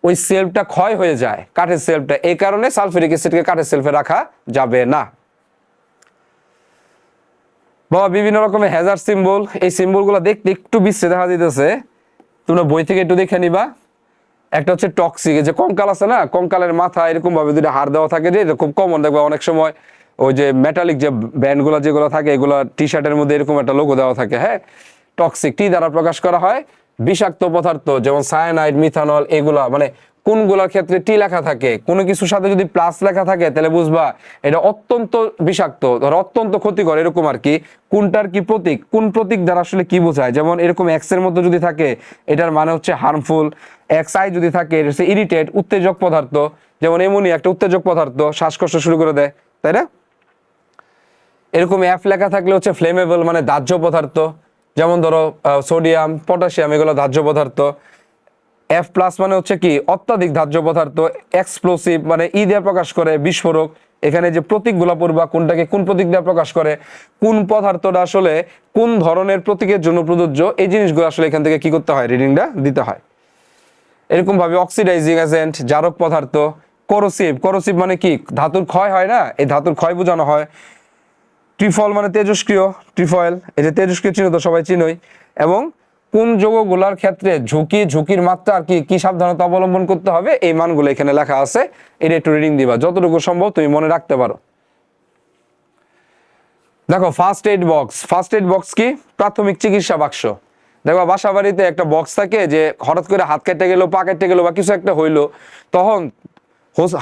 A: ওই সেলফটা ক্ষয় হয়ে যায়, কাঠের সেলফটা। এই কারণে সালফিউরিক অ্যাসিডকে কাঠের সেলফে রাখা যাবে না। বাবা বিভিন্ন রকমের হ্যাজার্ড সিম্বল, এই সিম্বলগুলো দেখতে একটু বিশ্রী দেখা দিতেছে, তোমরা বই থেকে একটু দেখে নিবা। একটা হচ্ছে টক্সিক, যে কঙ্কাল আছে না, কঙ্কালের মাথা এরকম ভাবে দুইটা হাড় দেওয়া থাকে, যে এটা খুব কমন দেখবা অনেক সময় ওই যে মেটালিক যে ব্যান্ডগুলো যেগুলো থাকে, এগুলো টি শার্টের মধ্যে এরকম একটা লোগো দেওয়া থাকে। হ্যাঁ, টক্সিক টি দ্বারা প্রকাশ করা হয়। বিষাক্ত পদার্থ যেমন সায়ানাইড, মিথানল, এগুলা মানে কোনগুলোর ক্ষেত্রে টি লেখা থাকে, কোনো কিছুর সাথে যদি প্লাস লেখা থাকে তাহলে বুঝবা এটা অত্যন্ত বিষাক্ত, ধর অত্যন্ত ক্ষতিকর, এরকম আর কি। কোনটার কি প্রতীক, কোন প্রতীক দ্বারা আসলে কি বোঝায়, যেমন এরকম এক্স এর মধ্যে যদি থাকে এটার মানে হচ্ছে হার্মফুল, এক্স আই যদি থাকে এটা হচ্ছে ইরিটেট, উত্তেজক পদার্থ। যেমন এমোনিয়া একটা উত্তেজক পদার্থ, শ্বাসকষ্ট শুরু করে দেয়, তাই না? এরকম এফ লেখা থাকলে হচ্ছে ফ্লেমেবল, মানে দাহ্য পদার্থ। যেমন ধরো সোডিয়াম, পটাশিয়াম, এগুলো দাহ্য পদার্থ। এফ প্লাস মানে হচ্ছে কি? অত্যাধিক দাহ্য পদার্থ। এক্সপ্লোসিভ মানে ই দিয়ে প্রকাশ করে, বিস্ফোরক। এখানে যে প্রতীকগুলো পড়বা, কোনটাকে কোন প্রতীক দিয়ে প্রকাশ করে, কোন পদার্থটা আসলে কোন ধরনের প্রতীকের জন্য প্রযোজ্য, এই জিনিসগুলো আসলে এখান থেকে কি করতে হয়? রিডিংটা দিতে হয়। এরকম ভাবে অক্সিডাইজিং এজেন্ট, জারক পদার্থ। করোসিভ মানে কি? ধাতুর ক্ষয় হয় না, এই ধাতুর ক্ষয় বোঝানো হয়। ট্রিফল মানে তেজস্ক্রিয়, ট্রিফয়েল, এই যে তেজস্ক্রিয় চিহ্ন তো সবাই চিনোই। এবং কোন যৌগগুলোর ক্ষেত্রে ঝুঁকির মাত্রা আর কি সাবধানতা অবলম্বন করতে হবে, এই মানগুলো এখানে লেখা আছে। এটা একটু রিডিং দিবা, যতটুকু সম্ভব তুমি মনে রাখতে পারো। দেখো ফার্স্ট এইড বক্স কি? প্রাথমিক চিকিৎসা বাক্স। দেখো বাসা বাড়িতে একটা বক্স থাকে, যে হঠাৎ করে হাত কেটে গেল, পা কেটে গেল, বা কিছু একটা হইলো, তখন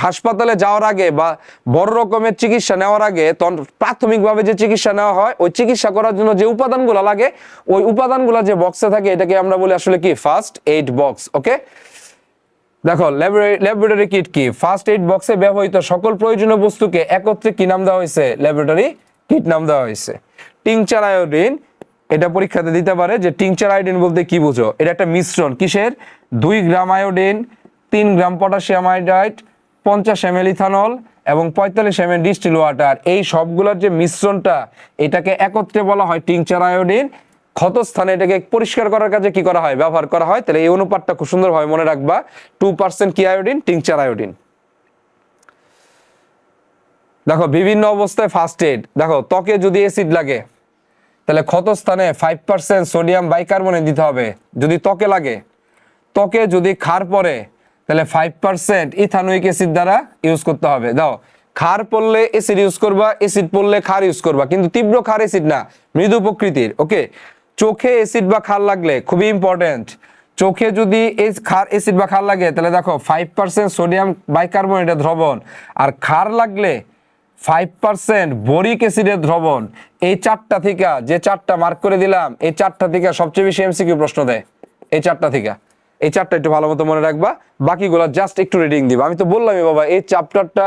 A: হাসপাতালে যাওয়ার আগে বা বড় রকমের চিকিৎসা নেওয়ার আগে, তখন প্রাথমিকভাবে যে চিকিৎসা নেওয়া হয়, ওই চিকিৎসা করার জন্য যে উপাদানগুলো লাগে, ওই উপাদানগুলো যে বক্সে থাকে, এটাকে আমরা বলি আসলে কি? First aid box. ওকে, দেখো ল্যাবরেটরি কিট কি? ফার্স্ট এইড বক্সে ব্যবহৃত সকল প্রয়োজনীয় বস্তুকে একত্রে কি নাম দেওয়া হয়েছে? ল্যাবরেটরি কিট নাম দেওয়া হয়েছে। টিংচার আয়োডিন, এটা পরীক্ষাতে দিতে পারে যে টিংচার আয়োডিন বলতে কি বুঝো? এটা একটা মিশ্রণ কিসের? 2 gram iodine, 3 gram potassium iodide, 50 ml ethanol এবং 45 ml ডিস্টিল ওয়াটার। এই সবগুলোর যে মিশ্রণটা, এটাকে একত্রে বলা হয় টিংচার আয়োডিন। ক্ষতস্থানে এটাকে পরিষ্কার করার কাজে কি করা হয়? ব্যবহার করা হয়। তাহলে এই অনুপাতটা খুব সুন্দরভাবে মনে রাখবা। 2% কি আয়োডিন? Tincture iodine. দেখো বিভিন্ন অবস্থায় ফার্স্ট এইড, দেখো ত্বকে যদি অ্যাসিড লাগে, তাহলে ক্ষতস্থানে 5% সোডিয়াম বাইকার্বনেট দিতে হবে যদি ত্বকে লাগে। ত্বকে যদি ক্ষার পড়ে, তাহলে 5% ইথানোয়িক অ্যাসিড দ্বারা ইউজ করতে হবে। দাও, ক্ষার পড়লে অ্যাসিড ইউজ করবা, অ্যাসিড পড়লে ক্ষার ইউজ করবা, কিন্তু তীব্র ক্ষার অ্যাসিড না, মৃদু প্রকৃতির। ওকে, চোখে অ্যাসিড বা ক্ষার লাগলে খুবই ইম্পর্টেন্ট, চোখে যদি অ্যাসিড বা ক্ষার লাগে, তাহলে দেখো 5% সোডিয়াম বাইকার্বনেটের দ্রবণ, আর ক্ষার লাগলে 5% বোরিক অ্যাসিডের দ্রবণ। এই চারটা থেকে, যে চারটা মার্ক করে দিলাম, এই চারটা থেকে সবচেয়ে বেশি এমসিকিউ প্রশ্ন দেয়, এই চারটা থেকে। এই চারটা একটু ভালো মতো মনে রাখবা, বাকিগুলো জাস্ট একটু রিডিং দিবা। আমি তো বললামই বাবা এই চ্যাপ্টারটা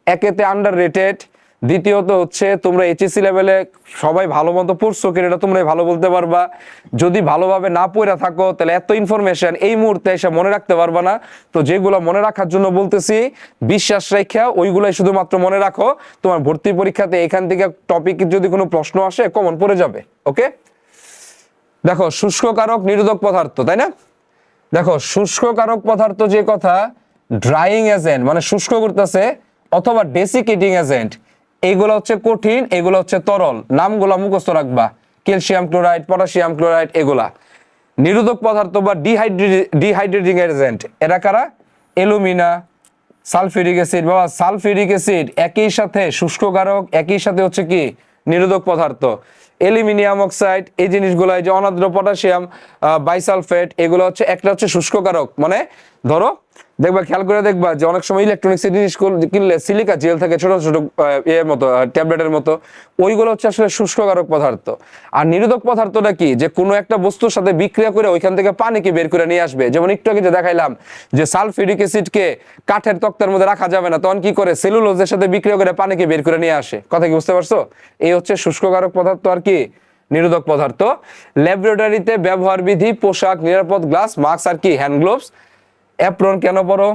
A: একেতে আন্ডার রেটেড, দ্বিতীয়ত হচ্ছে তোমরা এইচএসসি লেভেলে সবাই ভালো মতো পড়ছো কিনা এটা তোমরাই ভালো বলতে পারবা। যদি ভালোভাবে না পড়ে থাকো তাহলে এত ইনফরমেশন এই মুহূর্তে এসে মনে রাখতে পারবা না। তো যেগুলো মনে রাখার জন্য বলতেছি বিশ্বাস রেখা ওইগুলাই শুধুমাত্র মনে রাখো, তোমার ভর্তি পরীক্ষাতে এখান থেকে টপিক যদি কোনো প্রশ্ন আসে কমন পড়ে যাবে। ওকে, দেখো শুষ্ককারক নিরোধক পদার্থ, তাই না? দেখো শুষ্ককারক পদার্থ যে কথা, ড্রাইং এজেন্ট মানে শুষ্ক করতেছে, অথবা ডেসিকেটিং এজেন্ট, এইগুলো হচ্ছে কঠিন, এগুলো হচ্ছে তরল। নামগুলো মুখস্থ রাখবা, ক্যালসিয়াম ক্লোরাইড, পটাশিয়াম ক্লোরাইড এগুলা। নিরোধক পদার্থ বা ডিহাইড্রেটিং এজেন্ট এরা কারা? Alumina, sulphuric acid. বাবা সালফিউরিক অ্যাসিড একই সাথে শুষ্ককারক, একই সাথে হচ্ছে কি নিরোধক পদার্থ। অ্যালুমিনিয়াম অক্সাইড এই জিনিসগুলো, যে অনাদ্র পটাশিয়াম বাইসালফেট, এগুলো হচ্ছে একটা হচ্ছে শুষ্ককারক। মানে ধরো দেখবা, খেয়াল করে দেখবা যে অনেক সময় ইলেকট্রনিক্স জিনিস কিনলে সিলিকা জেল থাকে ছোট ছোট এর মতো, ট্যাবলেটের মতো, ওইগুলো হচ্ছে আসলে শুষ্ককারক পদার্থ। আর নিরোধক পদার্থটা কি, যে কোনো একটা বস্তুর সাথে বিক্রিয়া করে ওইখান থেকে পানিকে বের করে নিয়ে আসবে। যেমন একটু আগে যে দেখাইলাম যে সালফিউরিক অ্যাসিডকে কাঠের তক্তার মধ্যে রাখা যাবে না, তখন কি করে সেলুলোজের সাথে বিক্রিয়া করে পানিকে বের করে নিয়ে আসে। কথা কি বুঝতে পারছো? এই হচ্ছে শুষ্ককারক পদার্থ আর কি নিরোধক পদার্থ। ল্যাবরেটরিতে ব্যবহার বিধি, পোশাক, নিরাপদ গ্লাস, মাস্ক আর কি হ্যান্ড গ্লোভস। অ্যাপ্রন কেন পরো?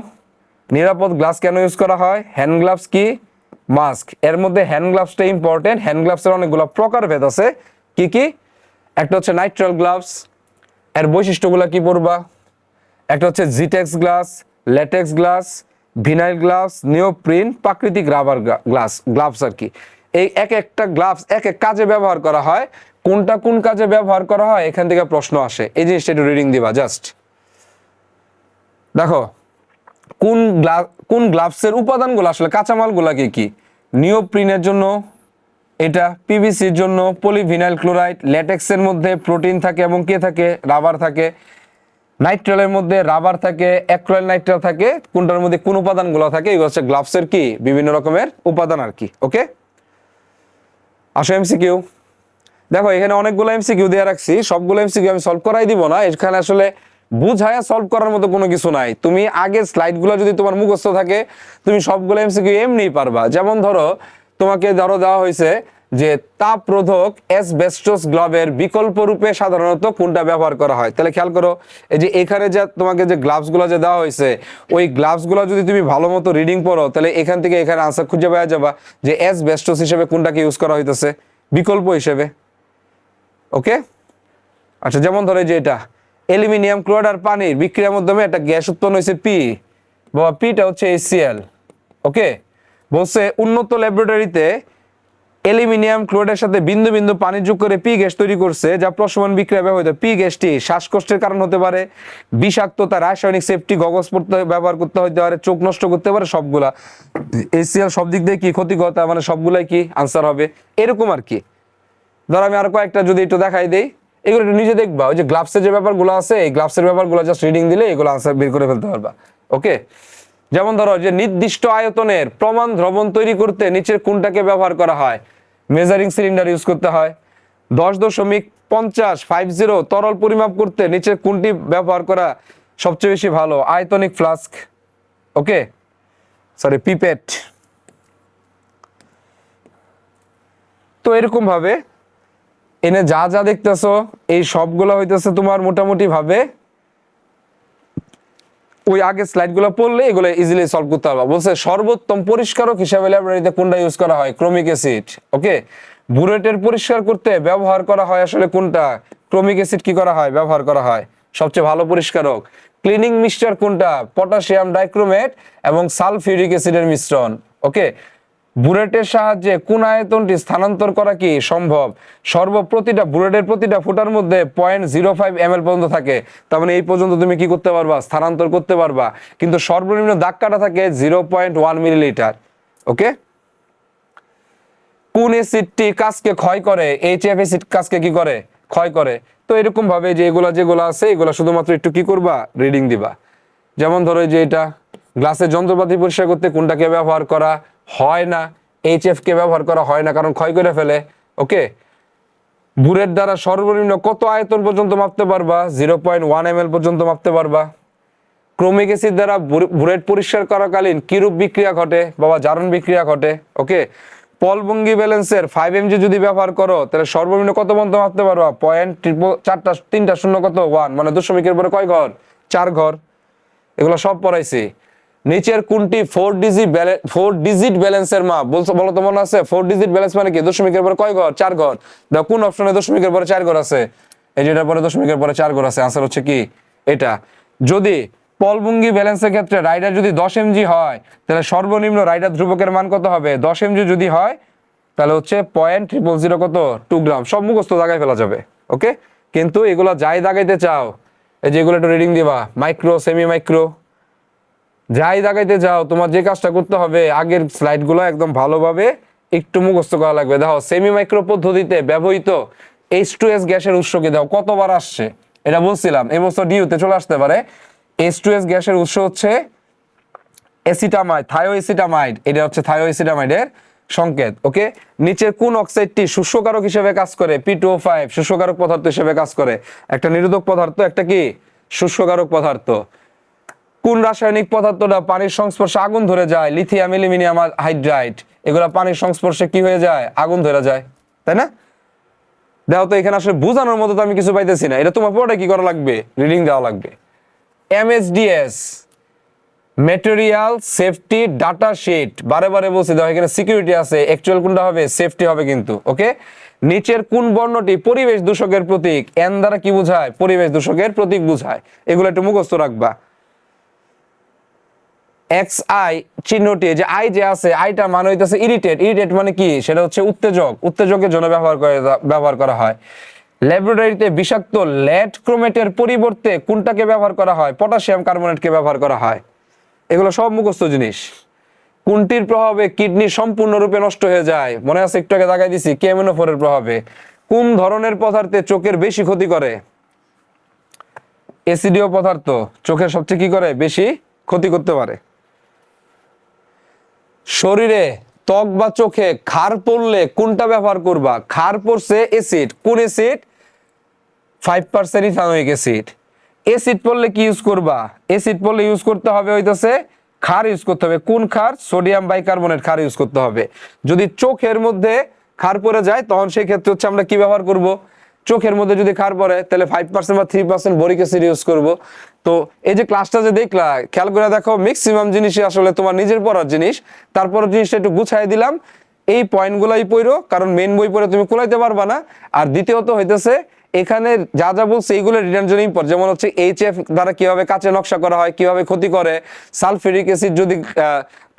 A: নিরাপদ গ্লাস কেন ইউজ করা হয়? হ্যান্ড গ্লাভস কি মাস্ক। এর মধ্যে হ্যান্ড গ্লাভসটা ইম্পর্টেন্ট। হ্যান্ড গ্লাভসের অনেকগুলো প্রকারভেদ আছে। কি কি? একটা হচ্ছে নাইট্রাল গ্লাভস, এর বৈশিষ্ট্যগুলো কি পড়বা? একটা হচ্ছে জিটেক্স gloves, latex gloves, vinyl gloves, neoprene, প্রাকৃতিক রাবার গ্লাভস আর কি। এই এক একটা গ্লাভস এক এক কাজে ব্যবহার করা হয়। কোনটা কোন কাজে ব্যবহার করা হয় এখান থেকে প্রশ্ন আসে। এই জিনিসটা একটু রিডিং দিবা জাস্ট। দেখো কোন গ্লাভসের উপাদানগুলো আসলে কাঁচামালগুলো কি কি? নিওপ্রিনের জন্য এটা, পিভিসির জন্য পলিভিনাইল ক্লোরাইড, ল্যাটেক্সের মধ্যে প্রোটিন থাকে এবং কে থাকে? রাবার থাকে। নাইট্রালের মধ্যে রাবার থাকে, অ্যাক্রাইল নাইট্রাল থাকে। কোনটার মধ্যে কোন উপাদানগুলো থাকে? এগুলো হচ্ছে গ্লাভসের কি বিভিন্ন রকমের উপাদান আর কি। ওকে, আসো এমসিকিউ। দেখো এখানে অনেকগুলো এমসিকিউ দিয়ে রাখছি, সবগুলো এমসিকিউ আমি সলভ করাই দিব না। এখানে আসলে বুঝায়া সলভ করার মতো কোনো কিছু নাই। তুমি আগের স্লাইডগুলো যদি তোমার মুখস্থ থাকে তুমি সবগুলো এমসিকিউ এমনিই পারবা। যেমন ধরো তোমাকে দেওয়া হয়েছে যে তাপরোধক অ্যাসবেস্টস গ্লাভের বিকল্প রূপে সাধারণত কোনটা ব্যবহার করা হয়। তাহলে খেয়াল করো, এই যে এখানে যে তোমাকে যে গ্লাভসগুলো যে দেওয়া হয়েছে, ওই গ্লাভসগুলো যদি তুমি ভালো মতো রিডিং পড়ো তাহলে এখান থেকে এখানে আনসার খুঁজে পাওয়া যাবা যে অ্যাসবেস্টস হিসেবে কোনটাকে ইউজ করা হইতেছে বিকল্প হিসেবে। ওকে, আচ্ছা যেমন ধরো যে এটা অ্যালুমিনিয়াম ক্লোরাইড আর পানির বিক্রিয়ার মাধ্যমে একটা গ্যাস উৎপন্ন হয়েছে পি, বাবা পিটা হচ্ছে HCl। ওকে, বলছে উন্নত ল্যাবরেটরিতে অ্যালুমিনিয়াম ক্লোরাইডের সাথে বিন্দু বিন্দু পানি যোগ করে পি গ্যাস তৈরি করছে, যা প্রশমন বিক্রিয়া ব্যবহৃত। পি গ্যাসটি শ্বাসকষ্টের কারণ হতে পারে, বিষাক্ততা, রাসায়নিক সেফটি, কাগজ পড়তে ব্যবহার করতে হতে পারে, চোখ নষ্ট করতে পারে। সবগুলা HCl সব দিক দিয়ে কি ক্ষতিকর, তার মানে সবগুলাই কি আনসার হবে এরকম আর কি। ধর আমি আর কয়েকটা যদি একটু দেখাই দেই, এগুলো একটু নিজে দেখবা। ওই যে গ্লাভসের যে ব্যাপারগুলো আছে, এই গ্লাভসের ব্যাপারগুলো জাস্ট রিডিং দিলে এগুলো আনসার বের করে ফেলতে পারবা। ওকে, যেমন ধরো যে নির্দিষ্ট আয়তনের প্রমাণ দ্রবণ তৈরি করতে নিচের কোনটাকে ব্যবহার করা হয়? মেজারিং সিলিন্ডার ইউজ করতে হয়। 10.50 তরল পরিমাপ করতে নিচের কোনটি ব্যবহার করা সবচেয়ে বেশি ভালো? আয়তনিক ফ্লাস্ক, ওকে সরি পিপেট। তো এরকম ভাবে এনে যা যা দেখতেছো এই সবগুলো হইতেছে তোমার মোটামুটি ভাবে ওই আগের স্লাইডগুলো পড়লে এগুলো ইজিলি সলভ করতে পারবা। বলছে সর্বোত্তম পরিষ্কারক হিসাবে ল্যাবরেটরিতে কোনটা ইউজ করা হয়? Chromic acid. ওকে, বুলেটের পরিষ্কার করতে ব্যবহার করা হয় আসলে কোনটা? ক্রোমিক অ্যাসিড কি করা হয়? ব্যবহার করা হয় সবচেয়ে ভালো পরিষ্কারক। ক্লিনিং মিক্সচার কোনটা? পটাশিয়াম ডাইক্রোমেট এবং সালফিউরিক অ্যাসিডের মিশ্রণ। ওকে, বুলেটের সাহায্যে কোন আয়তনটি স্থানান্তর করা কি সম্ভব? বুলেটের প্রতিটা ফুটার মধ্যে 0.05 ml পর্যন্ত থাকে, তার মানে এই পর্যন্ত তুমি কি করতে পারবা? স্থানান্তর করতে পারবা। কিন্তু সর্বনিম্ন দাগ কাটা থাকে 0.1 মিলিলিটার। ওকে, কোন অ্যাসিডটি কাজকে ক্ষয় করে? HF অ্যাসিড কাজকে কি করে? ক্ষয় করে। তো এরকম ভাবে যে যেগুলো আছে এগুলো শুধুমাত্র একটু কি করবা? রিডিং দিবা। যেমন ধরো যে এটা গ্লাসের যন্ত্রপাতি পরিষ্কার করতে কোনটাকে ব্যবহার করা হয় না? HF কে ব্যবহার করা হয় না, কারণ ক্ষয় করে ফেলে। ওকে, বুলেট দ্বারা সর্বনিম্ন কত আয়তন পর্যন্ত মাপতে পারবা? 0.1 ml পর্যন্ত মাপতে পারবা। ক্রোমিক অ্যাসিড দ্বারা বুলেট পরিষ্কার করাকালীন কিরূপ বিক্রিয়া ঘটে? বাবা, জারণ বিক্রিয়া ঘটে। ওকে, পলবঙ্গি ব্যালেন্সের 5 mg যদি ব্যবহার করো তাহলে সর্বনিম্ন কত পর্যন্ত মাপতে পারবা? পয়েন্ট তিনটা শূন্য কত 1, মানে দশমিকের পরে কয় ঘর? 4 ঘর। এগুলো সব পড়াইছি। নিচের কোনটি 4 ডিজিট ব্যালেন্সের মাপ? বলো তো, মনে আছে? 4 ডিজিট ব্যালেন্স মানে কি? দশমিকের পরে কয় ঘর? 4 ঘর। দেখো কোন অপশনে দশমিকের পরে 4 ঘর আছে? এই যেটার পরে দশমিকের পরে 4 ঘর আছে, আনসার হচ্ছে কি এটা। যদি পলবঙ্গি ব্যালেন্সের ক্ষেত্রে রাইডার যদি 10 mg হয় তাহলে সর্বনিম্ন রাইডার ধ্রুবকের মান কত হবে? 10 mg যদি হয় তাহলে হচ্ছে 0.000 কত 2 গ্রাম। সব মুখস্থ দাগায় ফেলা যাবে। ওকে, কিন্তু এগুলো যাই দাগাইতে চাও, এই যে এগুলো একটু রিডিং দিবা, মাইক্রো, সেমি মাইক্রো, যাই দাগাইতে যাও, তোমার যে কাজটা করতে হবে আগের স্লাইডগুলো একদম ভালোভাবে একটু মুখস্থ করা লাগবে। দেখো সেমি মাইক্রো পদ্ধতিতে ব্যবহৃত H2S গ্যাসের উৎস কি? দাও কতবার আসছে এটা বলছিলাম, এই বছর ডিউতে চলে আসতে পারে। H2S গ্যাসের উৎস হচ্ছে এসিটামাইড, থায়োএসিটামাইড। এটা হচ্ছে থায়োএসিটামাইডের সংকেত। ওকে, নিচের কোন অক্সাইডটি শুষ্ককারক হিসেবে কাজ করে? P2O5 শুষ্ককারক পদার্থ হিসেবে কাজ করে। একটা নিরোধক পদার্থ, একটা কি শুষ্ককারক পদার্থ। কোন রাসায়নিক পদার্থটা পানির সংস্পর্শে আগুন ধরে যায়? Lithium aluminium hydride. এগুলা পানির সংস্পর্শে কি হয়ে যায়? আগুন ধরে যায়, তাই না? দেখো তো, এখানে আসলে বোঝানোর মতো তো আমি কিছু পাইতেছি না। এটা তোমার পুরোটা কি করা লাগবে? রিডিং দেওয়া লাগবে। MSDS material safety data sheet, বারে বারে বলছি। দেখো এখানে সিকিউরিটি আছে, অ্যাকচুয়াল কোনটা হবে? সেফটি হবে কিন্তু। ওকে, নিচের কোন বর্ণটি পরিবেশ দূষকের প্রতীক? এন দ্বারা কি বোঝায়? পরিবেশ দূষকের প্রতীক বোঝায়। এগুলো একটু মুখস্থ রাখবা। XI চিহ্নটি, যে আই যে আছে, আইটা মানে হইতেছে ইরিটেট। ইরিটেট মানে কি? সেটা হচ্ছে উত্তেজক। উত্তেজকের জন্য ব্যবহার করা হয়। ল্যাবরেটরিতে বিষাক্ত লেড ক্রোমেটের পরিবর্তে কোনটাকে ব্যবহার করা হয়? পটাশিয়াম কার্বনেটকে ব্যবহার করা হয়। এগুলো সব মুখস্থ জিনিস। কোনটির প্রভাবে কিডনি সম্পূর্ণরূপে নষ্ট হয়ে যায়? মনে আছে, একটু আগে দেখাই দিছি, KMNO4 এর প্রভাবে। কোন ধরনের পদার্থে চোখের বেশি ক্ষতি করে? অ্যাসিডীয় পদার্থ চোখের সবচেয়ে কি করে? বেশি ক্ষতি করতে পারে। শরীরে ত্বক বা চোখে ক্ষার পড়লে কোনটা ব্যবহার করবা? ক্ষার পড়ছে অ্যাসিড। কোন অ্যাসিড? 5% ethanoic acid. অ্যাসিড পড়লে কি ইউজ করবা? অ্যাসিড পড়লে ইউজ করতে হবে হইতাছে ক্ষার ইউজ করতে হবে। কোন ক্ষার? সোডিয়াম বাইকার্বনেট ক্ষার ইউজ করতে হবে। যদি চোখের মধ্যে ক্ষার পড়ে যায় তখন সেই ক্ষেত্রে হচ্ছে আমরা কি ব্যবহার করব? চোখের মধ্যে যদি ক্ষার পড়ে তাহলে 5% বা 3% বোরিক অ্যাসিড ইউজ করব। তো এই যে ক্লাসটা যে দেখলা, খেয়াল করে দেখো, ম্যাক্সিমাম জিনিসই আসলে তোমার নিজের পড়ার জিনিস। তারপর জিনিসটা একটু গুছাই দিলাম। এই পয়েন্টগুলাই পড়ো, কারণ মেইন বই পড়ে তুমি কুলাইতে পারবা না। আর দ্বিতীয়ত হইতেছে, এখানে যা যা বলছে এইগুলো রিটার্ন জন্য ইম্পর্টেন্ট। যেমন হচ্ছে HF দ্বারা কিভাবে কাচে নকশা করা হয়, কিভাবে ক্ষতি করে। সালফিউরিক অ্যাসিড যদি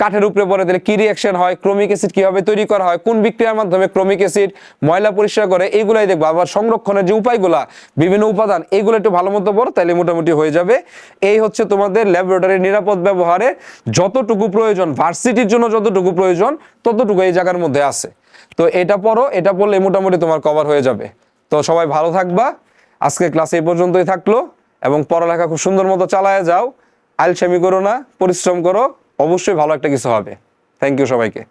A: কাঠের উপরে পড়ে তাহলে কি রিঅ্যাকশন হয়। ক্রোমিক অ্যাসিড কিভাবে তৈরি করা হয়, কোন বিক্রিয়ার মাধ্যমে ক্রোমিক অ্যাসিড ময়লা পরিষ্কার করে, এইগুলাই দেখবো। আবার সংরক্ষণের যে উপায়গুলা, বিভিন্ন উপাদান, এইগুলো একটু ভালো মতো পড়ো, তাহলে মোটামুটি হয়ে যাবে। এই হচ্ছে তোমাদের ল্যাবরেটরির নিরাপদ ব্যবহারে যতটুকু প্রয়োজন, ভার্সিটির জন্য যতটুকু প্রয়োজন ততটুকু এই জায়গার মধ্যে আছে। তো এটা পড়ো, এটা পড়লে মোটামুটি তোমার কভার হয়ে যাবে। তো সবাই ভালো থাকবা। আজকে ক্লাস এই পর্যন্তই থাকলো, এবং পড়ালেখা খুব সুন্দর মতো চালায় যাও। আলসেমি করো না, পরিশ্রম করো, অবশ্যই ভালো একটা কিছু হবে। থ্যাংক ইউ সবাইকে।